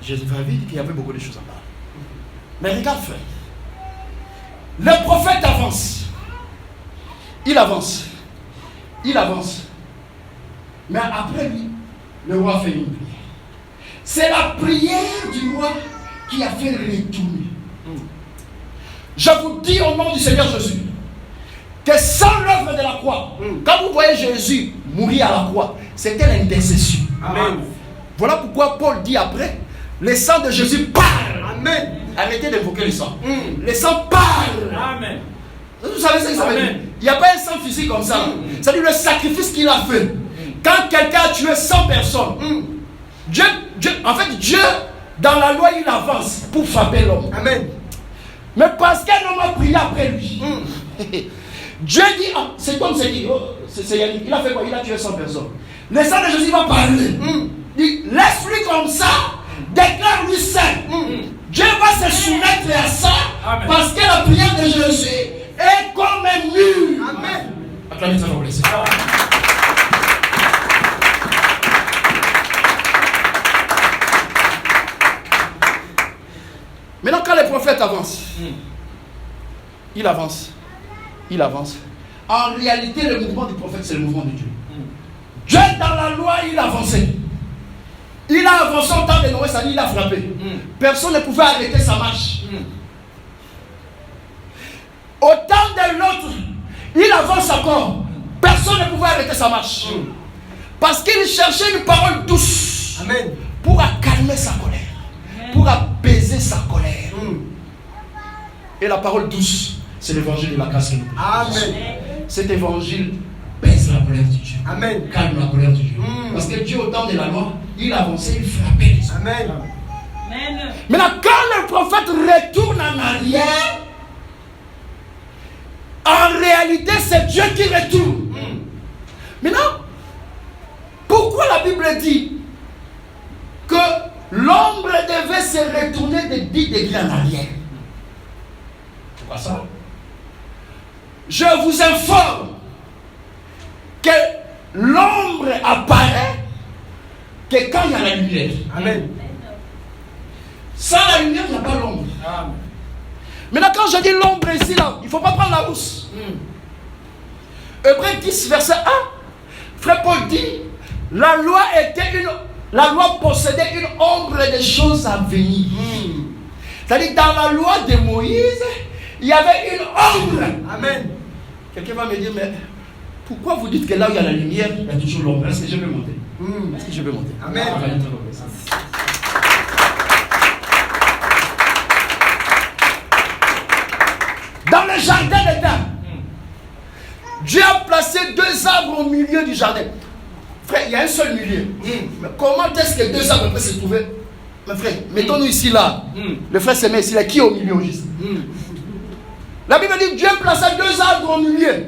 Jésus avait dit qu'il y avait beaucoup de choses à parler. Mais regarde, frère. Le prophète avance. Il avance. Il avance. Mais après lui, le roi fait une prière. C'est la prière du roi qui a fait retourner. Je vous dis au nom du Seigneur Jésus que sans l'œuvre de la croix, quand vous voyez Jésus mourir à la croix, c'était l'intercession. Amen. Voilà pourquoi Paul dit après, le sang de Jésus parle. Amen. Arrêtez d'évoquer le sang. Le sang parle. Amen. Vous savez ce que ça veut dire? Amen. Il n'y a pas un sang physique comme ça. C'est-à-dire le sacrifice qu'il a fait. Quand quelqu'un a tué 100 personnes, Dieu, dans la loi, il avance pour frapper l'homme. Amen. Mais parce qu'un homme a prié après lui, Dieu dit, c'est comme c'est dit, c'est Yannick, il a fait quoi? Il a tué 100 personnes. Le sang de Jésus va parler. Il dit, laisse-lui comme ça, déclare-lui saint. Dieu va se soumettre à ça. Amen. Parce que la prière de Jésus est comme un mur. Amen. Acclamez ça, vous laissez. Maintenant, quand les prophètes avancent, il avance. Il avance. En réalité, le mouvement du prophète, c'est le mouvement de Dieu. Dieu, dans la loi, il avançait. Il a avancé au temps de Noé, ça dit, il a frappé. Personne ne pouvait arrêter sa marche. Au temps de l'autre, il avance encore. Personne ne pouvait arrêter sa marche. Parce qu'il cherchait une parole douce. Amen. Pour calmer sa colère. Pour apaiser sa colère. Et la parole douce, c'est l'évangile de la grâce que nous prêchons. Amen. Cet évangile baisse la colère de Dieu. Amen. Calme la colère de Dieu. Parce que Dieu, au temps de la loi, il avançait, il frappait les hommes. Amen. Maintenant, quand le prophète retourne en arrière, en réalité, c'est Dieu qui retourne. Maintenant, pourquoi la Bible dit que l'ombre devait se retourner de 10 degrés en arrière? Pourquoi ça? Je vous informe que l'ombre apparaît que quand il y a la lumière. Amen. Sans la lumière, il n'y a pas l'ombre. Amen. Maintenant, quand je dis l'ombre ici, là, il ne faut pas prendre la rousse. Hébreux 10, verset 1. Frère Paul dit, la loi possédait une ombre de choses à venir. C'est-à-dire, dans la loi de Moïse, il y avait une ombre. Amen. Quelqu'un va me dire, mais pourquoi vous dites que là où il y a la lumière, il y a toujours l'ombre? Est-ce que je peux monter? Est-ce que je peux monter? Amen. Dans le jardin d'Éden, Dieu a placé 2 arbres au milieu du jardin. Frère, il y a un seul milieu. Mais comment est-ce que 2 arbres peuvent se trouver? Mais frère, mettons-nous ici là. Le frère se met ici là. Qui est au milieu juste? La Bible dit que Dieu plaça 2 arbres au milieu.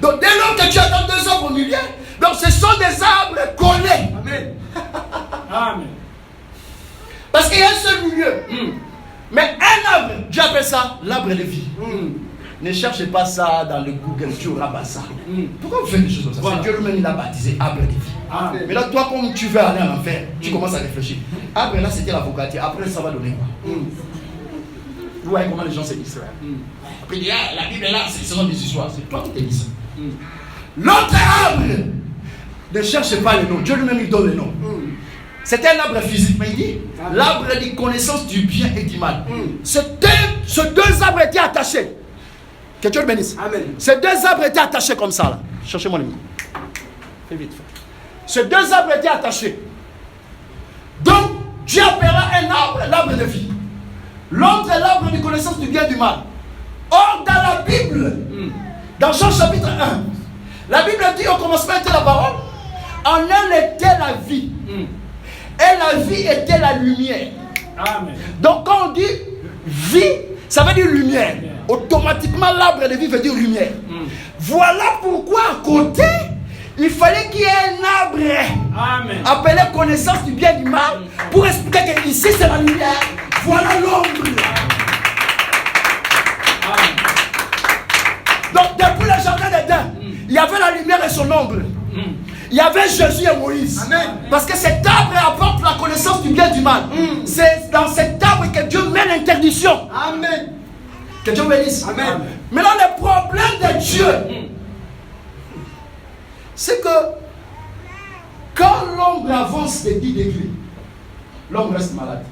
Donc dès lors que tu attends 2 arbres au milieu, donc ce sont des arbres collés. Amen. Amen. Parce qu'il y a un seul milieu. Mais un arbre, Dieu appelle ça l'arbre de vie. Ne cherchez pas ça dans le Google, tu auras pas ça. Pourquoi vous faites des choses comme ça? Voilà. C'est Dieu lui-même, il a baptisé arbre de vie. Amen. Mais là, toi, comme tu veux aller en enfer, tu commences à réfléchir. Arbre là, c'était l'avocatier. Après, ça va donner quoi? Vous voyez comment les gens se disent là. Après, il dit, ah, la Bible est là, ce sont des histoires. C'est toi qui te dis ça. L'autre arbre, ne cherchez pas le nom. Dieu lui-même, il donne le nom. C'était un arbre physique, mais il dit l'arbre de connaissance du bien et du mal. Ces 2 arbres étaient attachés. Que Dieu le bénisse. Amen. Ces 2 arbres étaient attachés comme ça là. Cherchez-moi le micro. Fais vite. Ces 2 arbres étaient attachés. Donc, Dieu appellera un arbre l'arbre de vie. L'autre est l'arbre de connaissance du bien et du mal. Or, dans la Bible, dans Jean chapitre 1, la Bible dit au commencement était la parole, en elle était la vie. Et la vie était la lumière. Amen. Donc quand on dit vie, ça veut dire lumière. Automatiquement l'arbre de vie veut dire lumière. Voilà pourquoi à côté, il fallait qu'il y ait un arbre Amen. appelé connaissance du bien et du mal pour expliquer que ici c'est la lumière, voilà l'ombre. Amen. Donc depuis le jardin d'Éden, il y avait la lumière et son ombre. il y avait Jésus et Moïse. Amen. Parce que cet arbre apporte la connaissance du bien et du mal. C'est dans cet arbre que Dieu met l'interdiction. Amen. Que Dieu bénisse. Amen. Maintenant, le problème de Dieu, c'est que quand l'homme avance de 10 degrés, l'homme reste malade.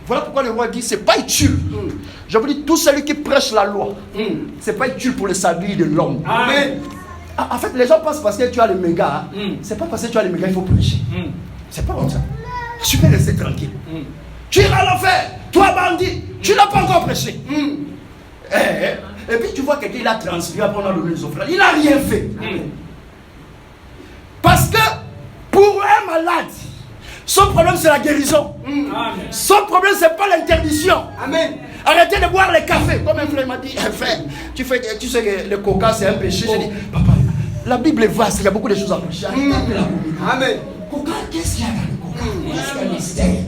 Voilà pourquoi le roi dit, c'est pas utile. Je vous dis, tout celui qui prêche la loi, c'est pas utile pour le salut de l'homme. Amen. En fait, les gens pensent parce que tu as les mégas, c'est pas parce que tu as les mégas, il faut prêcher. C'est pas comme ça. Tu peux rester tranquille. Tu iras à l'enfer. Toi, bandit, tu n'as pas encore prêché. Et puis tu vois quelqu'un, il a transpiré après on a donné les offrandes. Il n'a rien fait. Parce que pour un malade, son problème c'est la guérison. Son problème c'est pas l'interdiction. Amen. Arrêtez de boire le café. Comme un frère m'a dit, frère, tu sais que le coca c'est un péché. J'ai dit, papa, la Bible est vaste, il y a beaucoup de choses à prêcher. Amen. Coca, qu'est-ce qu'il y a dans le coca? Qu'est-ce qu'il y a mystère?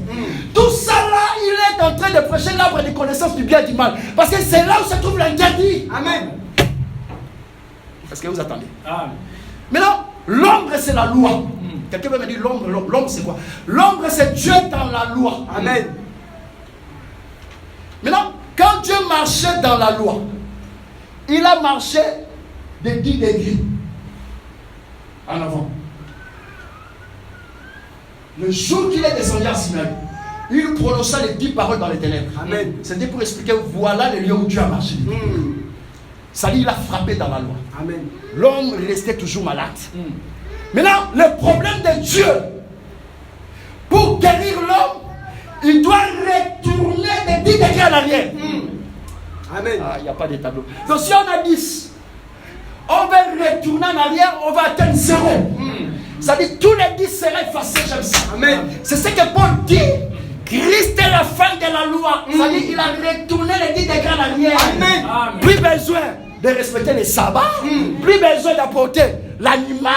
Tout ça là, il est en train de prêcher l'arbre de connaissance du bien et du mal. Parce que c'est là où se trouve l'interdit. Amen. Est-ce que vous attendez? Amen. Maintenant, l'ombre c'est la loi. Quelqu'un peut me dire l'ombre c'est quoi? L'ombre c'est Dieu dans la loi. Amen. Maintenant, quand Dieu marchait dans la loi, il a marché de 10 degrés en avant. Le jour qu'il est descendu à Sinaï, il prononça les 10 paroles dans les ténèbres. Amen. C'était pour expliquer, voilà le lieu où Dieu a marché. Ça dit, il a frappé dans la loi. Amen. L'homme restait toujours malade. Maintenant, le problème de Dieu, pour guérir l'homme, il doit retourner de 10 degrés en arrière. Amen. Ah, il n'y a pas de tableau. Donc si on a 10, on va retourner en arrière, on va atteindre 0. Ça dit tous les 10 seraient effacés, j'aime ça. Amen. C'est ce que Paul dit. Christ est la fin de la loi. Ça dit qu'il a retourné les 10 degrés en arrière. Amen. Amen. Plus besoin de respecter les sabbats, plus besoin d'apporter l'animal,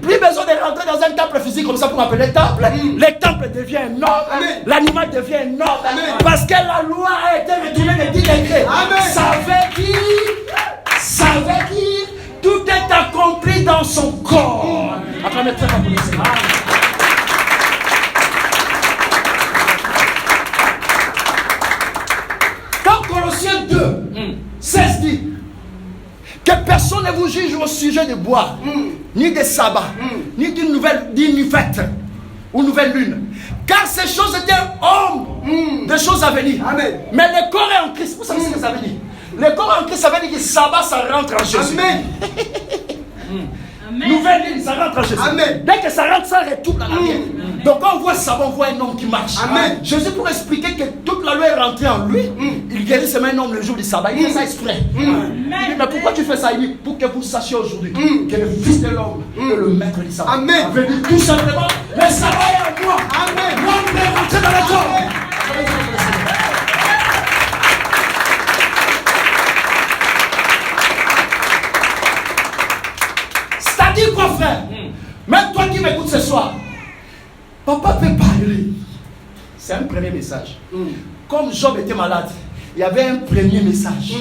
plus besoin de rentrer dans un temple physique comme ça pour appeler temple. Le temple devient un homme, Amen. l'animal devient un homme. Amen. Parce que la loi a été retournée de 10 degrés. Amen. Ça veut dire, tout est accompli dans son corps. Acclamez très fort pour le Seigneur. Quand Colossiens 2, 16 dit que personne ne vous juge au sujet de boire, ni des sabbats, ni d'une nouvelle fête ou nouvelle lune. Car ces choses étaient hommes, des choses à venir. Amen. Mais le corps est en Christ. Vous savez ce que ça veut dire? Le corps en Christ, ça veut dire que sabbat, ça rentre en Jésus. Amen. Nouvelle ligne, ça rentre en Jésus. Amen. Dès que ça rentre, ça retourne en arrière. Donc quand on voit ça, on voit un homme qui marche. Amen. Jésus, pour expliquer que toute la loi est rentrée en lui, il guérit seulement un homme le jour du sabbat. Il fait ça exprès. Il dit, mais pourquoi tu fais ça? Il dit, pour que vous sachiez aujourd'hui que le Fils de l'homme est le maître du sabbat. Amen. Il veut dire tout simplement, le sabbat est en moi. Amen. L'homme est rentré dans le corps. C'est-à-dire quoi, frère? Même toi qui m'écoutes ce soir, papa peut parler. C'est un premier message. Comme Job était malade, il y avait un premier message.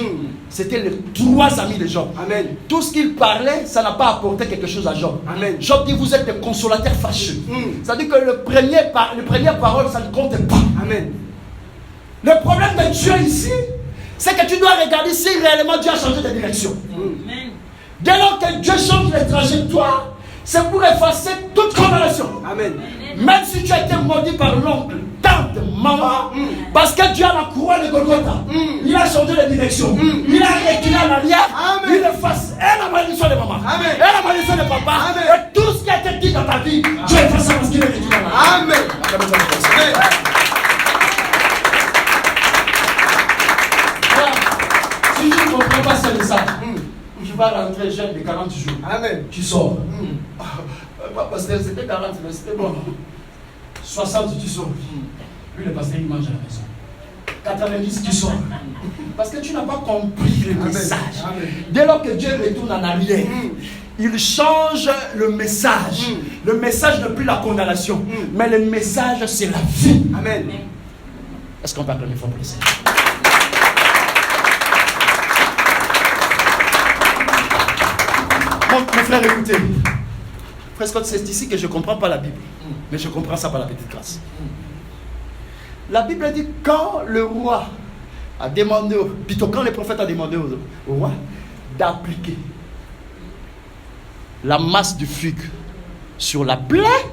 C'était les 3 amis de Job. Amen. Tout ce qu'il parlait, ça n'a pas apporté quelque chose à Job. Amen. Job dit, vous êtes des consolateurs fâcheux. C'est-à-dire que les premières paroles, ça ne compte pas. Amen. Le problème de Dieu ici, c'est que tu dois regarder si réellement Dieu a changé de direction. Dès lors que Dieu change les trajectoires, c'est pour effacer toute condamnation. Amen. Même si tu as été maudit par l'oncle, tante, maman, parce que Dieu a la couronne de Golgotha, il a changé de direction, il a reculé en arrière, Amen. il efface la malédiction de maman, Amen. et la malédiction de papa, Amen. et tout ce qui a été dit dans ta vie, Dieu efface ça parce qu'il est reculé en arrière. Amen. Amen. Voilà. Si tu ne comprends pas ce message, tu vas rentrer jeune de 40 jours. Amen. Tu sors. Parce que c'était 40, mais c'était bon. 60, tu sors. Lui, le pasteur, il mange à la maison. 90, tu sors. Parce que tu n'as pas compris le message. Amen. Dès lors que Dieu retourne en arrière, il change le message. Le message n'est plus la condamnation, mais le message, c'est la vie. Amen. Est-ce qu'on peut acclamer fort pour le Seigneur? Mon frère, écoutez. Frère Scott, c'est ici que je ne comprends pas la Bible. Mais je comprends ça par la petite grâce. La Bible dit quand le roi a demandé, plutôt quand le prophète a demandé au roi d'appliquer la masse de fugue sur la plaie,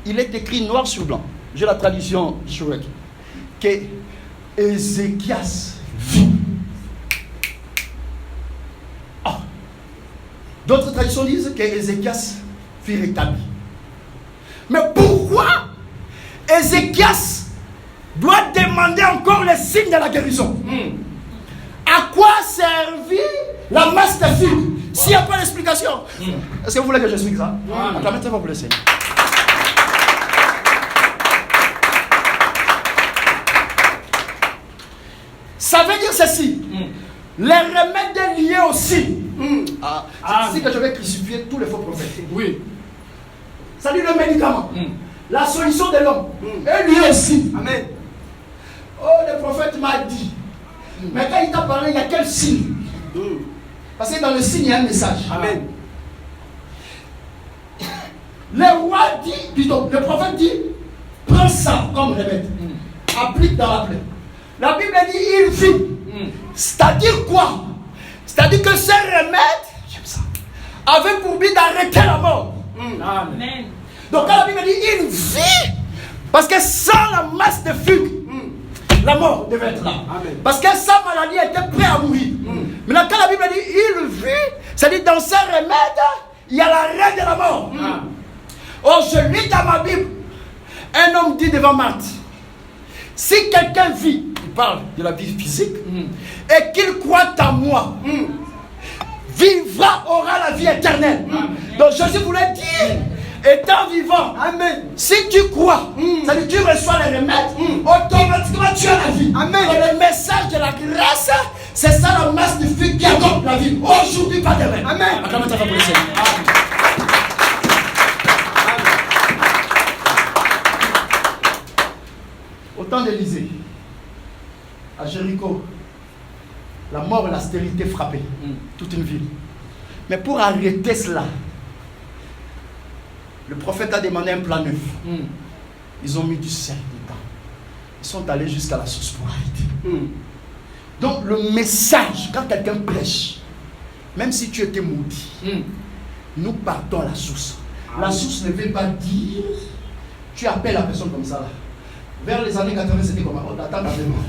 il est écrit noir sur blanc. J'ai la traduction Shurek. Que Ézéchias vit. D'autres traditions disent que Ézéchias fut rétabli. Mais pourquoi Ézéchias doit demander encore les signes de la guérison? À quoi servit la masse de fugue s'il n'y a pas d'explication? Est-ce que vous voulez que j'explique ça? Acclamez très fort pour le Seigneur. Ça veut dire ceci. Les remèdes liés aussi. C'est ici que je vais crucifier tous les faux prophètes. Oui. Ça dit le médicament. La solution de l'homme est liée aussi. Amen. Oh, le prophète m'a dit. Mais quand il t'a parlé, il y a quel signe? Parce que dans le signe, il y a un message. Amen. Le roi dit, plutôt, le prophète dit, prends ça comme remède. Applique dans la plaie. La Bible dit, il vit. C'est-à-dire quoi? C'est-à-dire que ce remède, j'aime ça, avait pour but d'arrêter la mort. Amen. Donc quand la Bible dit, il vit, parce que sans la masse de fugue, la mort devait être là. Amen. Parce que sa maladie était prête à mourir. Maintenant, quand la Bible dit il vit, c'est-à-dire dans ce remède, il y a l'arrêt de la mort. Or, je lis dans ma Bible, un homme dit devant Marthe, si quelqu'un vit, il parle de la vie physique, et qu'il croit en moi, vivra, aura la vie éternelle. Donc Jésus voulait dire, étant vivant, Amen. si tu crois, c'est-à-dire tu reçois les remèdes, automatiquement tu as la vie. Amen. Et le message de la grâce, c'est ça la masse de fugue qui accomple la vie. Aujourd'hui, pas demain. Amen. Acclamez ta femme pour le Seigneur. Au temps d'Élysée, à Jéricho, la mort et la stérilité frappaient toute une ville. Mais pour arrêter cela, le prophète a demandé un plan neuf. Ils ont mis du sel dedans. Ils sont allés jusqu'à la source pour arrêter. Donc le message, quand quelqu'un prêche, même si tu étais maudit, nous partons à la source. La source ne veut pas dire, tu appelles la personne comme ça là. Vers les années 80, c'était comme on attend la mémoire.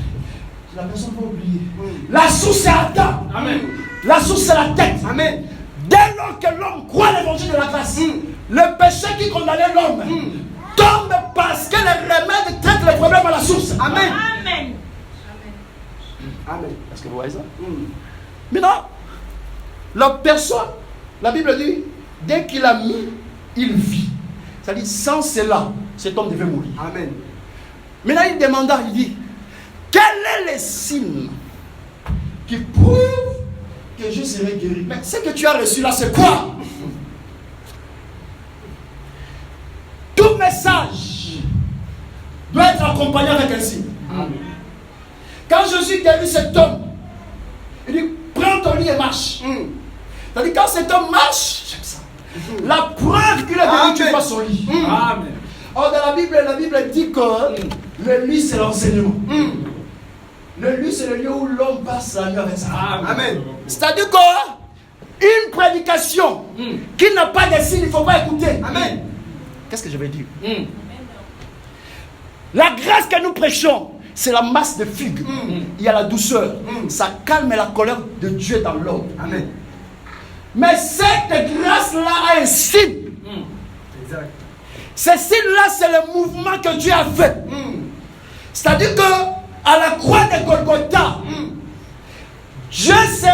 La personne va oublier. La source c'est Adam. Amen. La source c'est la tête. Amen. Dès lors que l'homme croit l'évangile de la grâce, le péché qui condamnait l'homme tombe parce que les remèdes traitent les problèmes à la source. Amen. Amen. Amen. Est-ce que vous voyez ça? Maintenant, la personne, la Bible dit, dès qu'il a mis, il vit. C'est-à-dire, sans cela, cet homme devait mourir. Amen. Maintenant, il demanda, il dit, quel est le signe qui prouve que je serai guéri? Mais ce que tu as reçu là, c'est quoi? Tout message doit être accompagné avec un signe. Quand Jésus guérit cet homme, il dit, prends ton lit et marche. C'est-à-dire, quand cet homme marche, j'aime ça. La preuve qu'il a guéri, tu vois son lit. Amen. Or, dans la Bible dit que le lit, c'est l'enseignement. Le lit, c'est le lieu où l'homme passe la nuit avec ça. Amen. C'est-à-dire qu'une prédication qui n'a pas de signe, il ne faut pas écouter. Amen. Qu'est-ce que je vais dire? La grâce que nous prêchons, c'est la masse de fugue. Il y a la douceur. Ça calme la colère de Dieu dans l'homme. Amen. Mais cette grâce-là a un signe. Exact. Ce signe-là, c'est le mouvement que Dieu a fait. C'est-à-dire que à la croix de Golgotha, Dieu se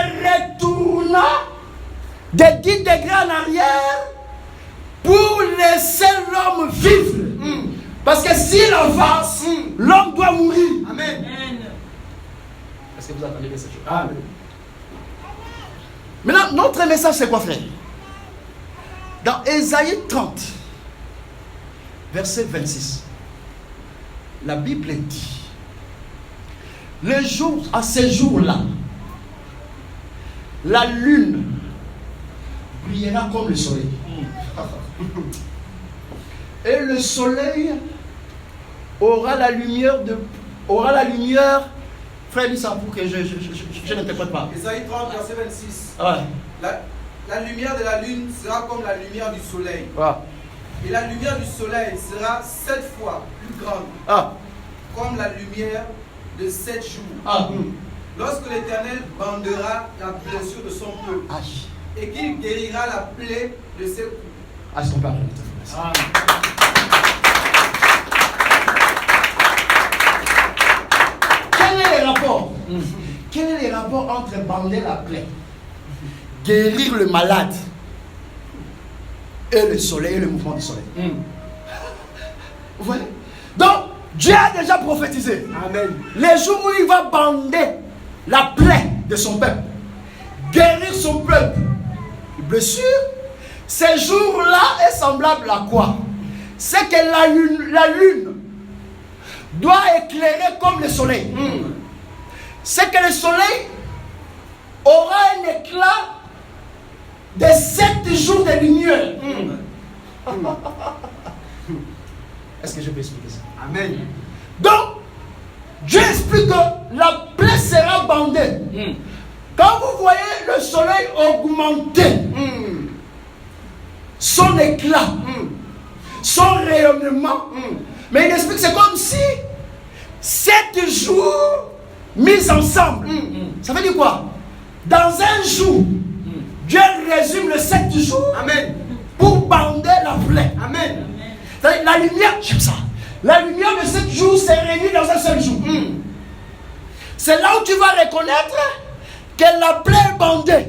retourna de 10 degrés en arrière pour laisser l'homme vivre. Parce que s'il avance, l'homme doit mourir. Amen. Est-ce que vous entendez bien cette chose? Amen. Maintenant, notre message, c'est quoi, frère? Dans Ésaïe 30, verset 26, la Bible dit, le jour, à ces jours-là, la lune brillera comme le soleil. Et le soleil aura la lumière frère, dis ça pour que je n'interprète pas. Ésaïe 30, verset 26. Ouais. La lumière de la lune sera comme la lumière du soleil. Ah. Et la lumière du soleil sera 7 fois plus grande, Ah. comme la lumière de 7 jours. Ah. Lorsque l'Éternel bandera la blessure de son peuple et qu'il guérira la plaie de ses coups. Ah, est-ce qu'on parle? Quel est le rapport? Quel est le rapport entre bander la plaie, guérir le malade et le soleil et le mouvement du soleil? Vous voyez? Donc, Dieu a déjà prophétisé. Amen. Les jours où il va bander la plaie de son peuple, guérir son peuple, blessure, ces jours-là est semblable à quoi? C'est que la lune doit éclairer comme le soleil. C'est que le soleil aura un éclat de 7 jours de lumière. Est-ce que je peux expliquer ça? Amen. Donc, Dieu explique que la plaie sera bandée. Quand vous voyez le soleil augmenter son éclat, son rayonnement, mais il explique que c'est comme si 7 jours mis ensemble. Ça veut dire quoi? Dans un jour, Dieu résume le 7 jours. Amen. Pour bander la plaie. Amen. La lumière, j'aime ça. La lumière de 7 jours s'est réunie dans un seul jour. C'est là où tu vas reconnaître que la plaie est bandée.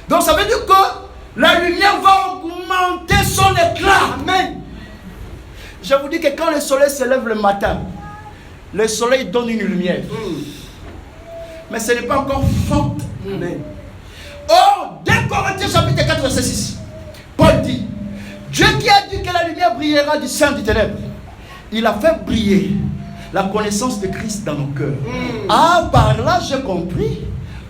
Donc ça veut dire que la lumière va augmenter son éclat. Amen. Je vous dis que quand le soleil se lève le matin, le soleil donne une lumière. Mais ce n'est pas encore forte. Amen. Or, 2 Corinthiens chapitre 4, verset 6, Paul dit, Dieu qui a dit que la lumière brillera du sein du ténèbre, il a fait briller la connaissance de Christ dans nos cœurs. Ah, par là j'ai compris,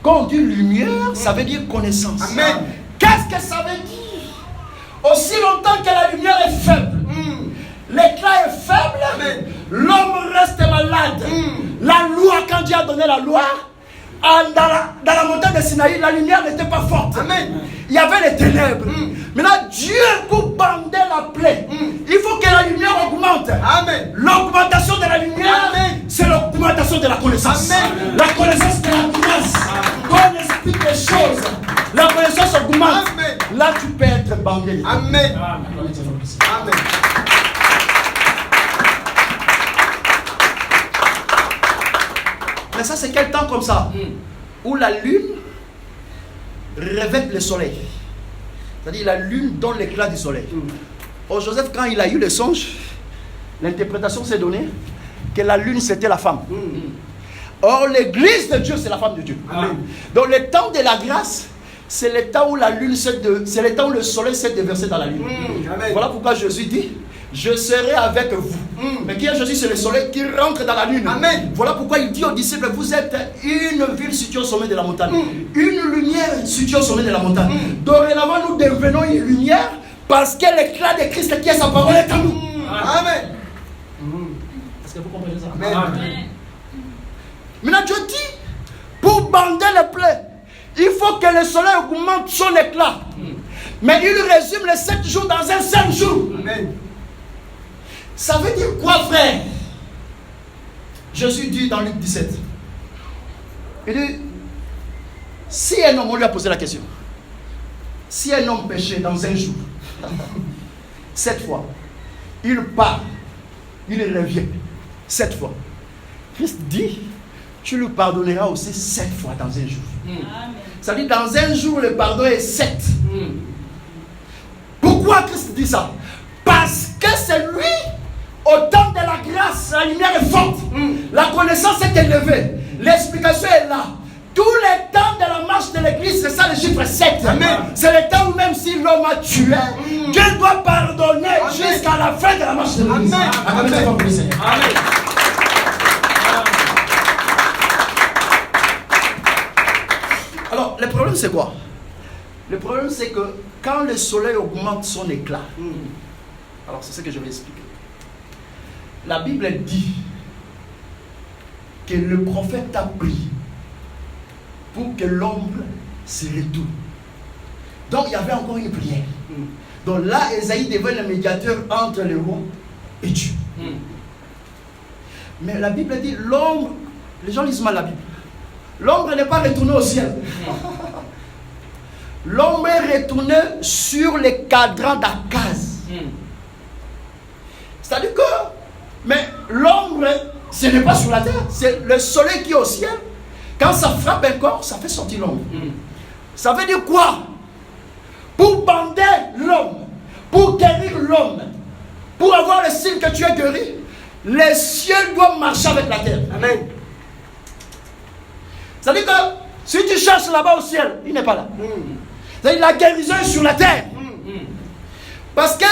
quand on dit lumière, ça veut dire connaissance. Amen. Qu'est-ce que ça veut dire? Aussi longtemps que la lumière est faible, l'éclat est faible, Amen. L'homme reste malade. La loi, quand Dieu a donné la loi, dans la montagne de Sinaï, la lumière n'était pas forte. Amen. Il y avait les ténèbres. Maintenant, Dieu, pour bander la plaie, il faut que la lumière augmente. Amen. L'augmentation de la lumière, Amen. c'est l'augmentation de la connaissance. Amen. La connaissance de la grâce. Quand on explique les choses, la connaissance augmente. Amen. Là, tu peux être bandé. Amen. Amen. Amen. Mais ça, c'est quel temps comme ça où la lune revêt le soleil. C'est-à-dire la lune donne l'éclat du soleil. Or, Joseph, quand il a eu le songe, l'interprétation s'est donnée que la lune, c'était la femme. Or, l'église de Dieu, c'est la femme de Dieu. Amen. Donc, le temps de la grâce, c'est le temps où la lune c'est le temps où le soleil s'est déversé dans la lune. Amen. Voilà pourquoi Jésus dit, je serai avec vous. Mais qui est Jésus? C'est le soleil qui rentre dans la lune. Amen. Voilà pourquoi il dit aux disciples, vous êtes une ville située au sommet de la montagne. Une lumière située au sommet de la montagne. Dorénavant, nous devenons une lumière parce que l'éclat de Christ qui est sa parole est en nous. Amen. Est-ce que vous comprenez ça? Amen. Maintenant, Dieu dit, pour bander les plaies, il faut que le soleil augmente son éclat. Mais il résume les 7 jours dans un seul jour. Amen. Ça veut dire quoi, frère? Jésus dit dans Luc 17, il dit, si un homme, on lui a posé la question, si un homme péchait dans un jour, 7 fois, il part, il revient 7 fois. Christ dit, tu lui pardonneras aussi 7 fois dans un jour. Ça dit, dans un jour, le pardon est 7. Pourquoi Christ dit ça? Parce que c'est lui, au temps de la grâce, la lumière est forte. La connaissance est élevée. L'explication est là. Tous les temps de la marche de l'église, c'est ça le chiffre 7. Amen. C'est le temps où même si l'homme a tué, Dieu doit pardonner jusqu'à la fin de la marche de l'église. Amen. Amen. Amen. Alors, le problème c'est quoi? Le problème, c'est que quand le soleil augmente son éclat, alors c'est ce que je vais expliquer. La Bible dit que le prophète a prié pour que l'ombre se retourne. Donc il y avait encore une prière. Donc là, Esaïe devient le médiateur entre le roi et Dieu. Mais la Bible dit l'ombre, les gens lisent mal la Bible. L'ombre n'est pas retournée au ciel. L'ombre est retournée sur les cadrans d'Akaz. C'est-à-dire que, mais l'ombre, ce n'est pas sur la terre, c'est le soleil qui est au ciel. Quand ça frappe un corps, ça fait sortir l'ombre. Ça veut dire quoi? Pour bander l'homme, pour guérir l'homme, pour avoir le signe que tu es guéri, les cieux doivent marcher avec la terre. Amen. C'est-à-dire que si tu cherches là-bas au ciel, il n'est pas là. C'est-à-dire la guérison est sur la terre. Parce que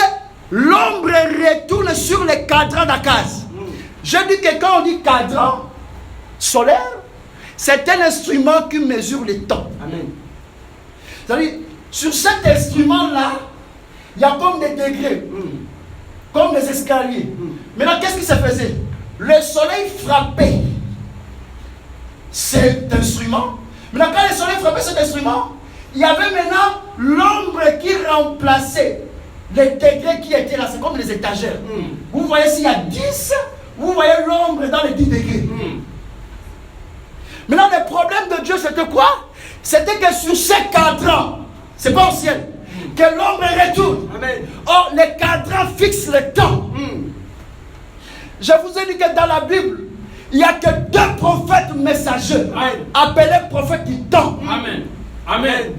l'ombre retourne sur les cadrans d'Akaz. Je dis que quand on dit cadran solaire, c'est un instrument qui mesure les temps. Amen. C'est-à-dire, sur cet instrument-là, il y a comme des degrés, comme des escaliers. Maintenant, qu'est-ce qui se faisait? Le soleil frappait cet instrument. Maintenant, quand le soleil frappait cet instrument, il y avait maintenant l'ombre qui remplaçait les degrés qui étaient là. C'est comme les étagères. Vous voyez, s'il y a 10, vous voyez l'ombre dans les 10 degrés. Maintenant, le problème de Dieu, c'était quoi? C'était que sur ces cadrans, c'est pas au ciel, que l'ombre retourne. Amen. Or, les cadrans fixent le temps. Je vous ai dit que dans la Bible, il n'y a que 2 prophètes messagers, appelés prophètes du temps. Amen. Amen.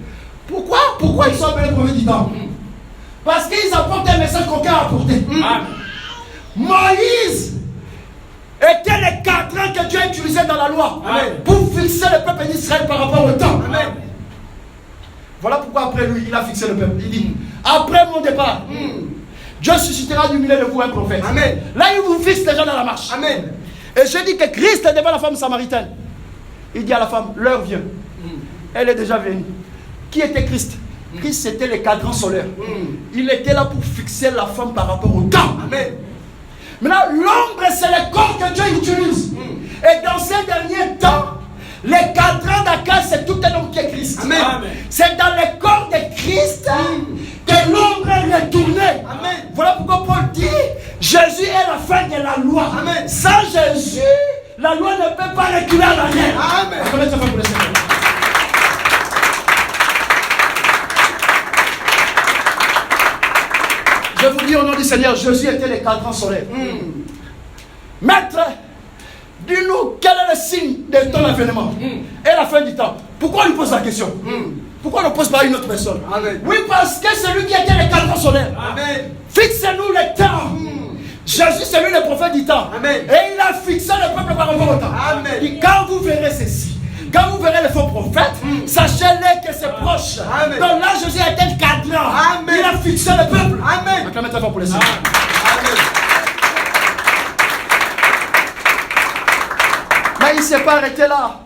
Pourquoi ils sont appelés prophètes du temps? Parce qu'ils apportent un message qu'aucun n'a apporté. Moïse était le cadran que Dieu utilisait dans la loi. Amen. Pour fixer le peuple d'Israël par rapport au temps. Amen. Voilà pourquoi après lui, il a fixé le peuple. Il dit, après mon départ, Dieu suscitera du milieu de vous un prophète. Amen. Là, il vous fixe déjà dans la marche. Amen. Et je dis que Christ est devant la femme samaritaine. Il dit à la femme, l'heure vient. Elle est déjà venue. Qui était Christ? Christ, c'était le cadran solaire. Il était là pour fixer la femme par rapport au temps. Amen. Maintenant, l'ombre, c'est le corps que Dieu utilise. Et dans ces derniers temps, les cadrans d'Akaz, c'est tout un homme qui est Christ. Amen. C'est dans le corps de Christ que l'ombre est retournée. Amen. Voilà pourquoi Paul dit, Jésus est la fin de la loi. Amen. Sans Jésus, la loi ne peut pas reculer en arrière. Amen. Comment ça fait pour le Seigneur? Je vous dis au nom du Seigneur, Jésus était le cadran solaire. Maître, dis-nous quel est le signe de ton avènement et la fin du temps. Pourquoi on lui pose la question? Pourquoi on ne pose pas à une autre personne? Amen. Oui, parce que c'est lui qui était le cadran solaire. Amen. Fixe-nous le temps. Jésus, c'est lui le prophète du temps. Amen. Et il a fixé le peuple par rapport au temps. Amen. Et quand vous verrez ceci, quand vous verrez les faux prophètes, sachez-les que c'est proche. Amen. Donc là, Jésus était le cadran. Amen. Il a fixé le peuple. Amen. Acclamez très fort pour les Seigneurs. Amen. Mais il ne s'est pas arrêté là.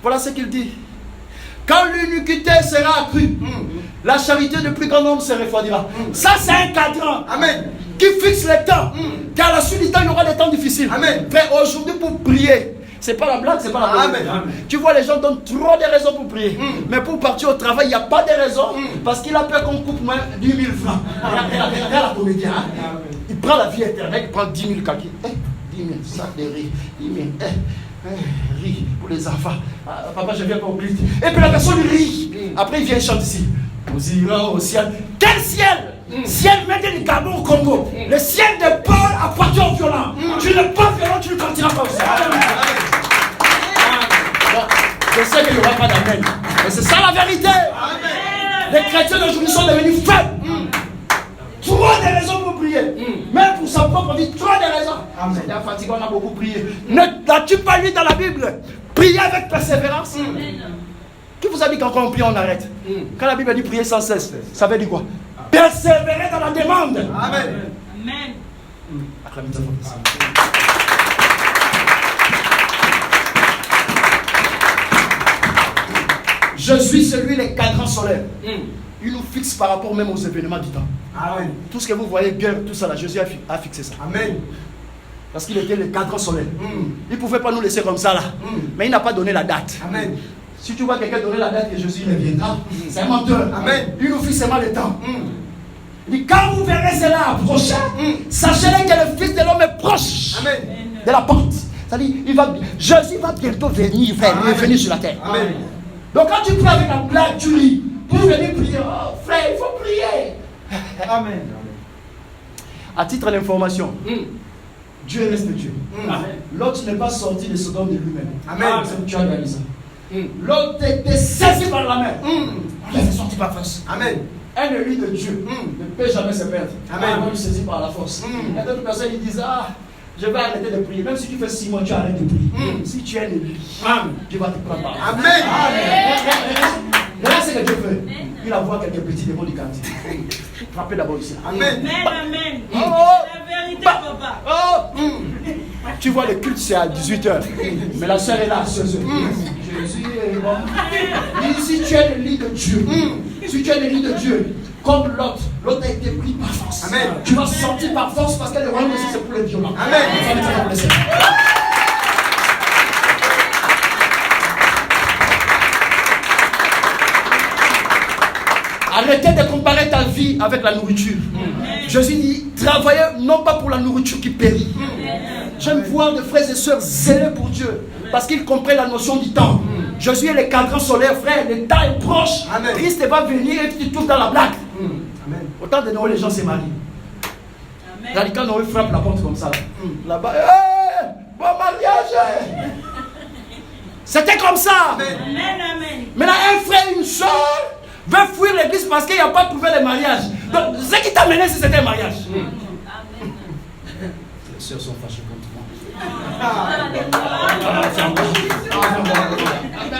Voilà ce qu'il dit. Quand l'iniquité sera accrue, la charité de plus grand nombre se refroidira. Ça, c'est un cadran. Amen. Qui fixe le temps. Car à la suite du temps, il y aura des temps difficiles. Amen. Mais aujourd'hui, pour prier, c'est pas la blague, c'est pas la blague. Amen. Tu vois, les gens donnent trop de raisons pour prier. Mais pour partir au travail, il n'y a pas de raison. Parce qu'il a peur qu'on coupe moins 10 000 francs. Regarde la comédien. Il prend la vie éternelle, il prend 10 000 kaki. 10 000 sacs de riz. 10 000 riz pour les enfants. Papa, je viens pas au culte. Et puis la personne rit. Après, il vient chanter ici. Nous irons au ciel. Quel ciel? Ciel maintenant du Gabon au Congo. Le ciel de Paul appartient au violent. Tu n'es pas violent, tu ne partiras pas au ciel. Je sais qu'il n'y aura pas d'amen. Mais c'est ça la vérité. Amen. Les chrétiens d'aujourd'hui sont devenus faibles. Trop de raisons pour prier. Même pour sa propre vie, trop de raisons. C'est fatigué, on a beaucoup prié. N'as-tu pas lu dans la Bible? Prier avec persévérance. Qui vous a dit quand on prie, on arrête? Quand la Bible dit prier sans cesse, ça veut dire quoi? Persévérer dans la demande. Amen. Amen. Je suis celui, les cadrans solaires. Il nous fixe par rapport même aux événements du temps. Amen. Tout ce que vous voyez, guerre, tout ça là, Jésus a fixé ça. Amen. Parce qu'il était le cadran solaire. Il ne pouvait pas nous laisser comme ça là. Mais il n'a pas donné la date. Amen. Si tu vois quelqu'un donner la date que Jésus reviendra, c'est un menteur. Amen. Il nous fixe seulement le temps. Il dit, quand vous verrez cela approcher, sachez que le Fils de l'homme est proche de la porte. C'est-à-dire, Jésus va bientôt venir, frère, revenir sur la terre. Amen. Donc quand tu pries avec la blague, tu lis. Pour venir prier, oh frère, il faut prier. Amen. À titre d'information, Dieu reste Dieu. L'autre n'est pas sorti de Sodome de lui-même. Amen. Tu as réalisé. L'autre était saisi par la main. On l'a fait sortir par force. Amen. Un élu de Dieu ne peut jamais se perdre. Amen. On va lui saisir par la force. Il y a d'autres personnes qui disent, je vais arrêter de prier. Même si tu fais 6 mois, tu arrêtes de prier. Si tu es un élu, Dieu va te prendre par la force. Amen. Regarde ce que Dieu fait. Il envoie quelques petits démons du quartier. Frappez d'abord ici. Amen. Amen. Oh, La vérité, papa. oh. Tu vois, le culte c'est à 18h. Mais la soeur est là à 16h. Jésus est bon. Il dit, si tu es le lit de Dieu, si tu es le lit de Dieu, comme l'autre a été pris par force. Amen. Tu vas sortir par force parce que le royaume aussi c'est pour les violents. Amen. Arrêtez de comparer ta vie avec la nourriture. Jésus dit, travaillez non pas pour la nourriture qui périt. J'aime voir des frères et sœurs zélés pour Dieu parce qu'ils comprennent la notion du temps. Jésus est le cadran solaire, frère, le temps est proche. Amen. Christ va venir et tu tournes dans la blague. Amen. Autant de Noël, les gens se marient. Amen. Quand Noël frappe la porte comme ça, là-bas, hey, bon mariage. C'était comme ça. Amen. Amen. Maintenant, un frère, une soeur veut fuir l'église parce qu'il n'a pas trouvé le mariage. Donc, ce qui t'a mené, c'était un mariage. Les soeurs sont fâchées contre moi.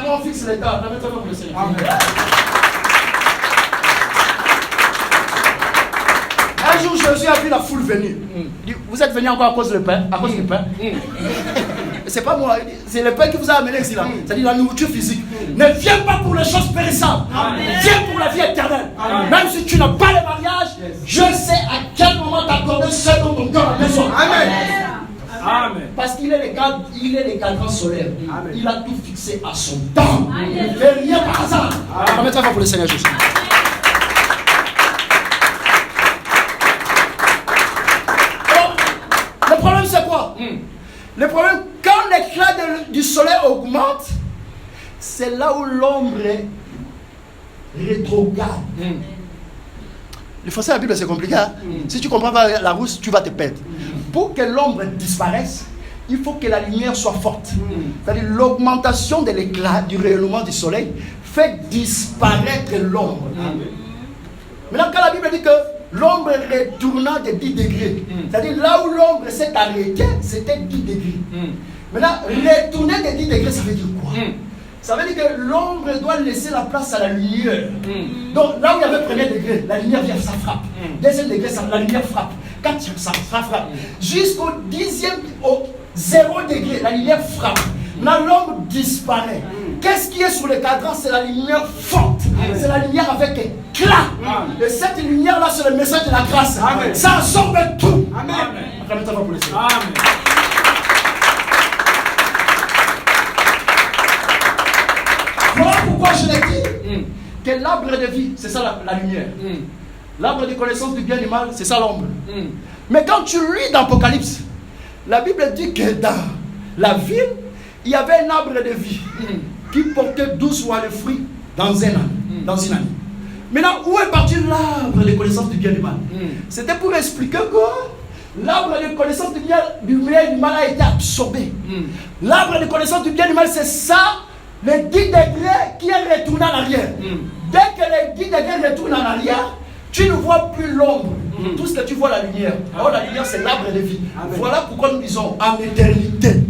On fixe les temps. Un jour, Jésus a vu la foule venir. Il dit, vous êtes venus encore à cause du pain? À cause du pain? C'est pas moi, c'est le pain qui vous a amené ici là. C'est-à-dire la nourriture physique. Ne viens pas pour les choses périssables. Viens pour la vie éternelle. Même si tu n'as pas le mariage, je sais à quel moment t'accorder ce dont ton cœur a besoin. Amen. Amen. Parce qu'il est le cadran solaire. Il a tout fixé à son temps. Il ne fait rien par hasard. On va mettre la main pour le Seigneur Jésus. Le problème c'est quoi? Le problème, quand l'éclat du soleil augmente, c'est là où l'ombre rétrograde. Le français de la Bible c'est compliqué. Hein? Si tu ne comprends pas la rousse, tu vas te perdre. Pour que l'ombre disparaisse, il faut que la lumière soit forte. C'est-à-dire l'augmentation de l'éclat, du rayonnement du soleil, fait disparaître l'ombre. Maintenant, quand la Bible dit que l'ombre retourna de 10 degrés, c'est-à-dire là où l'ombre s'est arrêtée, c'était 10 degrés. Maintenant, retourner de 10 degrés, ça veut dire quoi? Ça veut dire que l'ombre doit laisser la place à la lumière. Donc là où il y avait premier degré, la lumière vient, ça frappe. Deuxième degré, la lumière frappe. Quatrième, ça frappe. Jusqu'au 10e, au 0 degré, la lumière frappe. Maintenant l'ombre disparaît. Qu'est-ce qui est sur le cadran? C'est la lumière forte. C'est la lumière avec éclat. Et cette lumière-là, c'est le message de la grâce. Amen. Ça absorbe tout. Amen. Amen. Voilà pourquoi je l'ai dit que l'arbre de vie, c'est ça la lumière. L'arbre de connaissance du bien et du mal, c'est ça l'ombre. Mais quand tu lis dans l'Apocalypse, la Bible dit que dans la ville, il y avait un arbre de vie qui portait 12 mois de fruits dans une année. Maintenant, où est parti l'arbre de connaissance du bien et du mal? C'était pour expliquer que l'arbre de connaissance du bien et du mal a été absorbé. L'arbre de connaissance du bien et du mal, c'est ça, les 10 degrés qui est retourné en arrière. Dès que les 10 degrés retournent en arrière, tu ne vois plus l'ombre. Tout ce que tu vois, la lumière. Alors la lumière, c'est l'arbre de vie. Voilà pourquoi nous disons en éternité.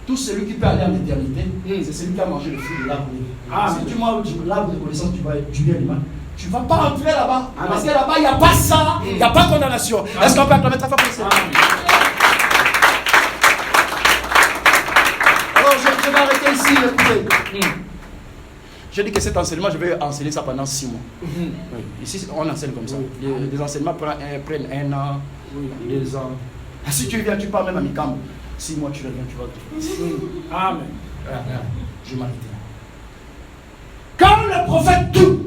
Tout celui qui peut aller en éternité, c'est celui qui a mangé le fruit de l'arbre de vie. Si tu manges l'arbre de connaissance du bien et du mal, tu ne vas pas rentrer là-bas. Parce que là-bas, il n'y a pas ça. Il n'y a pas de condamnation. Est-ce qu'on peut acclamer très fort pour ça? Alors, je vais arrêter ici, écoutez. J'ai dit que cet enseignement, je vais enseigner ça pendant 6 mois. Oui. Ici, on enseigne comme ça. Les enseignements prennent 1 an, 2 ans. Si tu viens, tu pars même à mi-camp. 6 mois, tu reviens, tu vas. Amen. Je m'arrête là. Quand le prophète tout,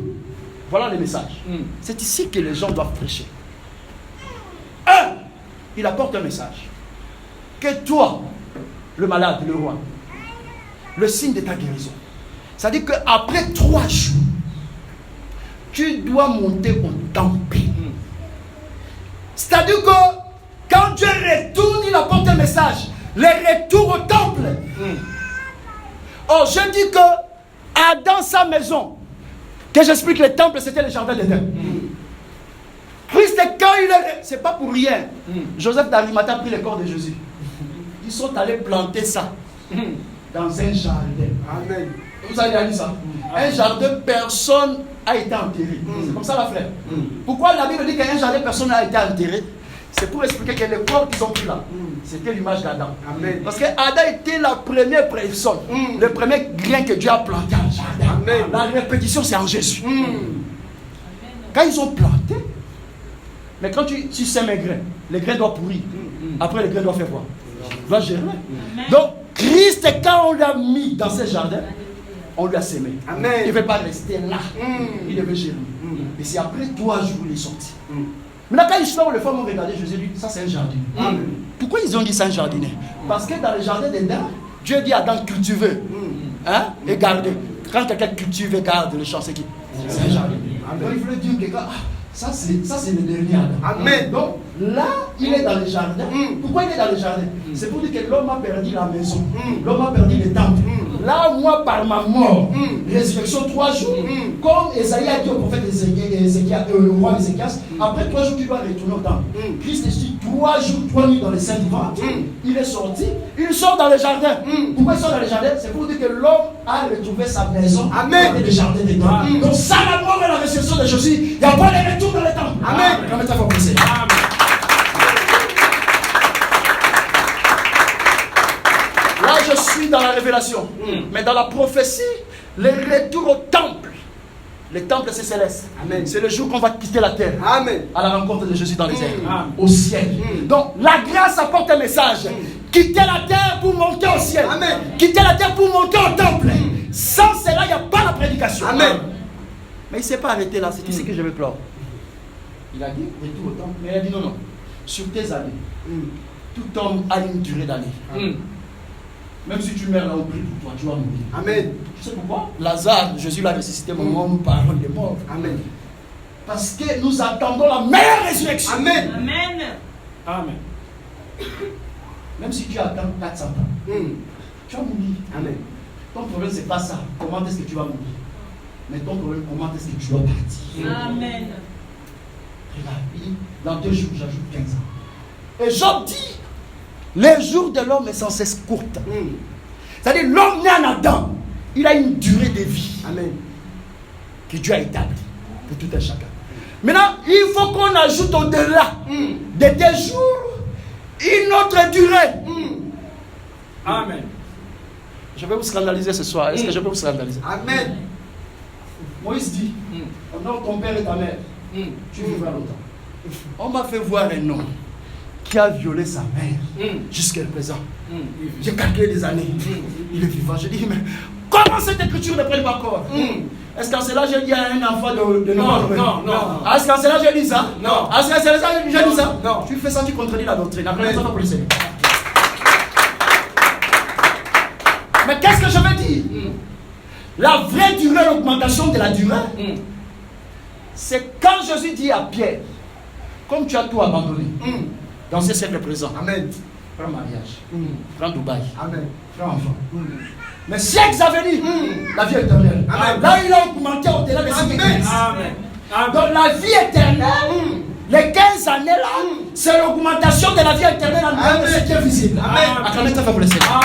voilà le message. C'est ici que les gens doivent prêcher. Il apporte un message. Que toi, le malade, le roi, le signe de ta guérison. C'est-à-dire qu'après 3 jours, tu dois monter au temple. C'est-à-dire que quand Dieu retourne, il apporte un message. Le retour au temple. Oh, je dis que dans sa maison, que j'explique le temple, c'était le jardin d'Éden. Christ, quand il est... C'est pas pour rien. Joseph d'Arimathie a pris le corps de Jésus. Ils sont allés planter ça dans un jardin. Amen. Vous avez dit ça? Un jardin, personne n'a été enterré. C'est comme ça la frère. Pourquoi la Bible dit qu'un jardin, personne n'a été enterré? C'est pour expliquer que le corps qu'ils ont pris là, c'était l'image d'Adam. Parce que Adam était la première personne, le premier grain que Dieu a planté en jardin. Amen. La répétition, c'est en Jésus. Quand ils ont planté, mais quand tu sèmes un grain, le grain doit pourrir. Après, le grain doit faire quoi? Doit germer. Donc, Christ, quand on l'a mis dans ce jardin, on lui a sémé. Amen. Il ne veut pas rester là. Il devait germer. Et c'est après 3 jours qu'il est sorti. Maintenant, quand les femmes ont regardé Jésus, dit, ça c'est un jardin. Pourquoi ils ont dit ça un jardinier? Parce que dans le jardin d'Éden, Dieu dit à Adam cultiver et garder. Quand quelqu'un cultive et garde le champ, c'est qui? C'est un jardin. Donc il voulait dire que ça c'est le dernier Adam. Amen. Donc là, il est dans le jardin. Pourquoi il est dans le jardin? C'est pour dire que l'homme a perdu la maison. L'homme a perdu le temple. Là, moi, par ma mort, résurrection 3 jours, comme Esaïe a dit au prophète Ézéchias, au roi Ézéchias, après 3 jours, tu dois retourner au temple. Christ est sorti 3 jours, 3 nuits dans le sein du ventre. Il est sorti, il sort dans le jardin. Pourquoi il sort dans le jardin? C'est pour dire que l'homme a retrouvé sa maison. Amen. Dans le jardin des temple. Donc, ça, la mort et la résurrection de Jésus, il n'y a pas de retour dans le temple. Amen. Comment ça va passer? Là, je suis dans la révélation. Mais dans la prophétie, le retour au temple. Le temple, c'est céleste. Amen. C'est le jour qu'on va quitter la terre. Amen. À la rencontre de Jésus dans les airs. Au ciel. Donc, la grâce apporte un message. Quitter la terre pour monter au ciel. Amen. Quitter la terre pour monter au temple. Sans cela, il n'y a pas la prédication. Amen. Mais il ne s'est pas arrêté là. C'est ici que je me pleure. Il a dit retour au temple. Mais il a dit non. Sur tes années, tout homme a une durée d'années. Même si tu meurs là, on prie pour toi, tu vas mourir. Amen. Tu sais pourquoi? Lazare, Jésus l'a ressuscité, mon homme, parole des morts. Amen. Parce que nous attendons la meilleure résurrection. Amen. Amen. Amen. Même si tu attends 400 ans, tu vas mourir. Amen. Ton problème, c'est pas ça. Comment est-ce que tu vas mourir? Mais ton problème, comment est-ce que tu dois partir? Amen. Regarde, dans 2 jours, j'ajoute 15 ans. Et Job dit, les jours de l'homme est sans cesse courte. C'est-à-dire, l'homme né en Adam, il a une durée de vie. Amen. Que Dieu a établie pour tout un chacun. Maintenant, il faut qu'on ajoute au-delà de tes jours une autre durée. Amen. Je vais vous scandaliser ce soir. Est-ce que je peux vous scandaliser? Amen. Moïse dit, honore ton père et ta mère. Tu vivras longtemps. On m'a fait voir un homme qui a violé sa mère jusqu'à présent. J'ai calculé des années. Il est vivant. Je dis, mais comment cette écriture ne prend pas corps? Est-ce qu'en cela j'ai dit à un enfant de Non. Est-ce qu'en cela j'ai dit ça? Non. Est-ce qu'en cela j'ai dit ça? Non. Tu fais ça, tu contredis la doctrine. Après, ça va pour le Seigneur. Mais qu'est-ce que je veux dire? La vraie durée, l'augmentation de la durée, c'est quand Jésus dit à Pierre, comme tu as tout abandonné dans ce siècle présent, Amen. prends mariage, prends Dubaï, Amen. prends enfant. Mais siècles à venir, la vie éternelle. Amen. Là, il a augmenté au-delà de ce qui existe. Amen. Donc la vie éternelle, les 15 années là, c'est l'augmentation de la vie éternelle en dehors de ce qui est visible. Amen. Acclamez ta femme pour le Seigneur.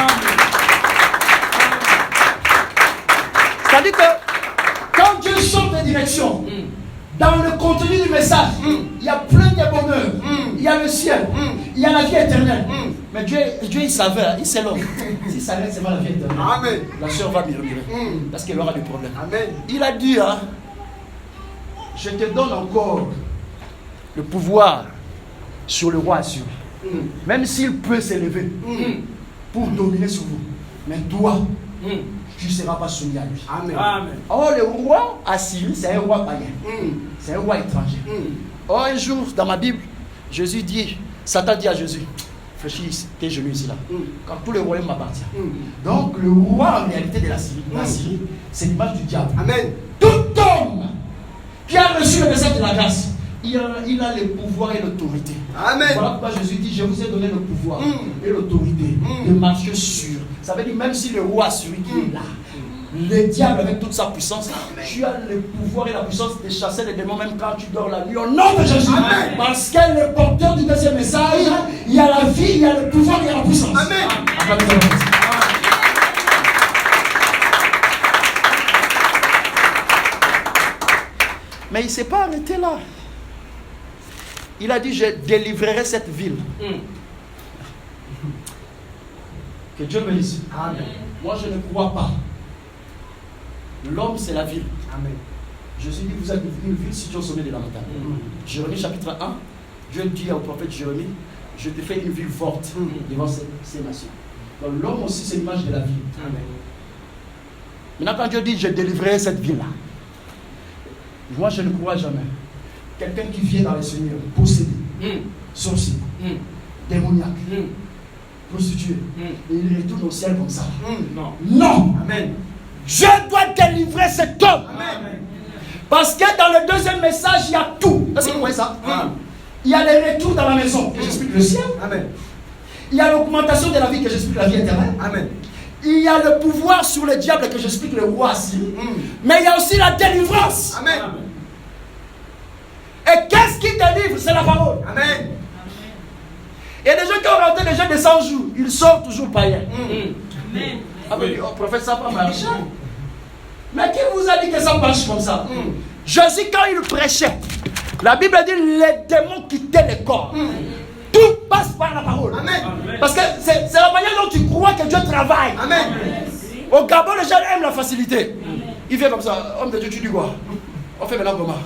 C'est-à-dire que quand Dieu change de direction, dans le contenu du message, il y a plein de bonheur. Il y a le ciel, il y a la vie éternelle. Mais Dieu il savait, il sait l'homme. Si ça reste seulement la vie éternelle, Amen. la soeur va murmurer. Parce qu'elle aura des problèmes. Amen. Il a dit, hein, je te donne encore le pouvoir sur le roi Assur. Même s'il peut s'élever pour dominer sur vous. Mais toi, tu ne seras pas soumis à lui. Amen. Amen. Or, le roi Assyrien, c'est un roi païen. C'est un roi étranger. Or, un jour, dans ma Bible, Jésus dit, Satan dit à Jésus, fléchis tes genoux ici là. Quand tout le royaume m'appartient. Donc, le roi en réalité de la Syrie, c'est l'image du diable. Amen. Tout homme qui a reçu le message de la grâce, il a le pouvoir et l'autorité. Amen. Voilà pourquoi Jésus dit, je vous ai donné le pouvoir et l'autorité de marcher sur. Ça veut dire, même si le roi, celui qui est là, le diable avec toute sa puissance, tu as le pouvoir et la puissance de chasser les démons même quand tu dors la nuit au nom de Jésus. Amen. Parce que le porteur du deuxième message, il y a la vie, il y a le pouvoir, il y a la puissance. Amen. Mais il ne s'est pas arrêté là. Il a dit, je délivrerai cette ville. Que Dieu me dise. Amen. Moi, je ne crois pas. L'homme, c'est la ville. Amen. Jésus dit, vous êtes une ville située au sommet de la montagne. Jérémie chapitre 1, Dieu dit au prophète Jérémie, je te fais une ville forte devant ces nations. Donc l'homme aussi, c'est l'image de la ville. Amen. Maintenant, quand Dieu dit, je délivrerai cette ville-là, moi, je ne crois jamais. Quelqu'un qui vient dans les seigneurs, possédé, sorcier, démoniaque, prostitué, et il retourne au ciel comme ça. Non. Non! Amen. Je dois délivrer cet homme. Amen. Parce que dans le deuxième message, il y a tout. Est-ce que vous voyez ça? Il y a les retours dans la maison, que j'explique le ciel. Amen. Il y a l'augmentation de la vie, que j'explique la vie éternelle. Amen. Il y a le pouvoir sur le diable, que j'explique le roi assis. Mais il y a aussi la délivrance. Amen. Et qu'est-ce qui délivre? C'est la parole. Amen. Il y a des gens qui ont rentré déjà de 100 jours. Ils sortent toujours païens. Amen. Ah, mais oh, prophète, ça va marcher. Mais qui vous a dit que ça marche comme ça? Jésus, quand il prêchait, la Bible dit les démons quittaient les corps. Tout passe par la parole. Amen. Parce que c'est la manière dont tu crois que Dieu travaille. Amen. Au Gabon, les gens aiment la facilité. Il vient comme ça, homme de Dieu, tu dis quoi? On fait maintenant comment?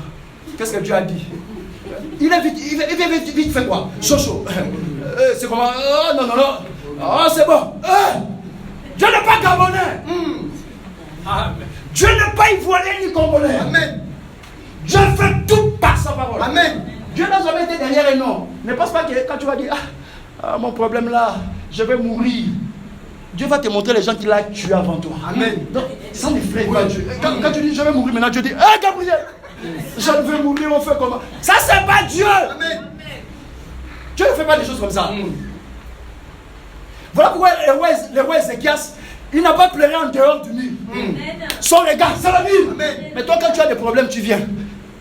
Qu'est-ce que Dieu a dit? Il vient vite fait quoi? Chaud. C'est comment? Oh non. Oh c'est bon. Dieu n'est pas Gabonais. Amen. Dieu n'est pas Ivoirien ni Congolais. Amen. Dieu fait tout par sa parole. Amen. Dieu n'a jamais été derrière un nom. Ne pense pas que quand tu vas dire mon problème là, je vais mourir. Dieu va te montrer les gens qu'il a tués avant toi. Amen. Donc, ça ne ferait pas Dieu. Quand tu dis je vais mourir maintenant, Dieu dit Gabriel, je veux mourir, on fait comment? Ça, c'est pas Dieu. Amen. Dieu ne fait pas des choses comme ça. Voilà pourquoi le roi Ézéchias, il n'a pas pleuré en dehors du mur. Son regard, c'est la ville. Amen. Mais toi, quand tu as des problèmes, tu viens.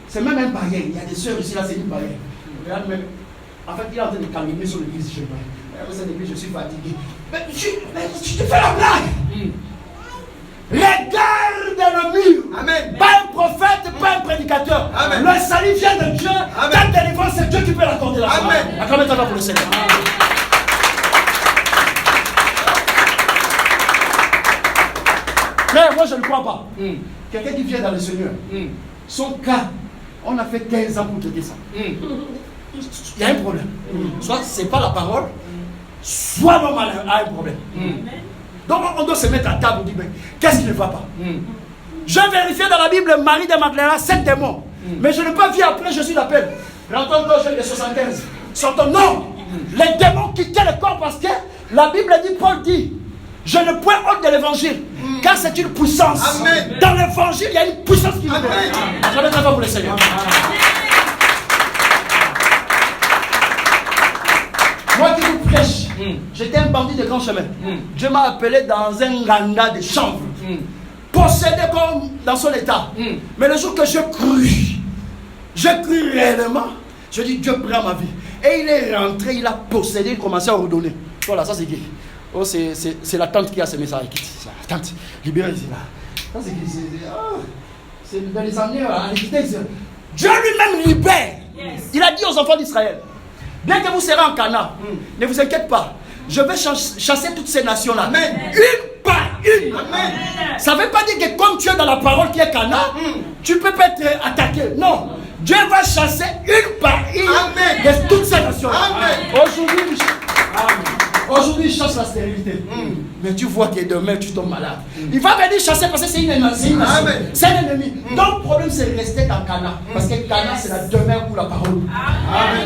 C'est même un païen. Il y a des soeurs ici, là, c'est une païenne. Regarde même. En fait, il est en train de calmer sur l'église, je sais pas. Après cette église, je suis fatigué. Mais tu te fais la blague. Regarde le mur. Amen. Pas un prophète, pas un prédicateur. Amen. Le salut vient de Dieu. Amen. Ta délivrance, c'est Dieu qui peut l'accorder là. Amen. Acclamez-toi pour le Seigneur. Mais moi, je ne crois pas. Quelqu'un qui vient dans le Seigneur, son cas, on a fait 15 ans pour traiter ça. Il y a un problème. Soit ce n'est pas la parole, soit l'homme a un problème. Donc on doit se mettre à table et dire, qu'est-ce qui ne va pas? J'ai vérifié dans la Bible, Marie de Magdala, 7 démons. Mais je n'ai pas vu après Jésus l'appelle. Rentrons dans le 75. Sortons, non! Les démons quittaient le corps parce que la Bible dit, Paul dit, je ne point honte de l'évangile, car c'est une puissance. Amen. Dans l'évangile, il y a une puissance qui nous donne. Amen. Acclamez-toi pour le Seigneur. Moi qui vous prêche, j'étais un bandit de grand chemin. Dieu m'a appelé dans un ganda de chanvre, possédé comme dans son état. Mais le jour que j'ai cru réellement, je dis Dieu prend ma vie. Et il est rentré, il a possédé, il commençait à redonner. Voilà, ça c'est qui? Oh, c'est la tante qui a semé ça. La tante, libérée ici là. Ça c'est qui? C'est dans les années à l'équité. Dieu lui-même libère. Yes. Il a dit aux enfants d'Israël, bien que vous serez en Canaan, ne vous inquiétez pas. je vais chasser toutes ces nations-là. Amen. Une par une. Amen. Ça ne veut pas dire que comme tu es dans la parole qui est Cana, tu ne peux pas être attaqué. Non. Dieu va chasser une par une de toutes ces nations. Amen. Aujourd'hui, il chasse la stérilité. Mais tu vois que demain, tu tombes malade. Il va venir chasser parce que c'est une nation. C'est un ennemi. Donc, le problème, c'est de rester dans Cana. Parce que Cana, c'est la demeure pour la parole.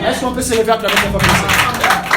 Est-ce qu'on peut se lever à travers cette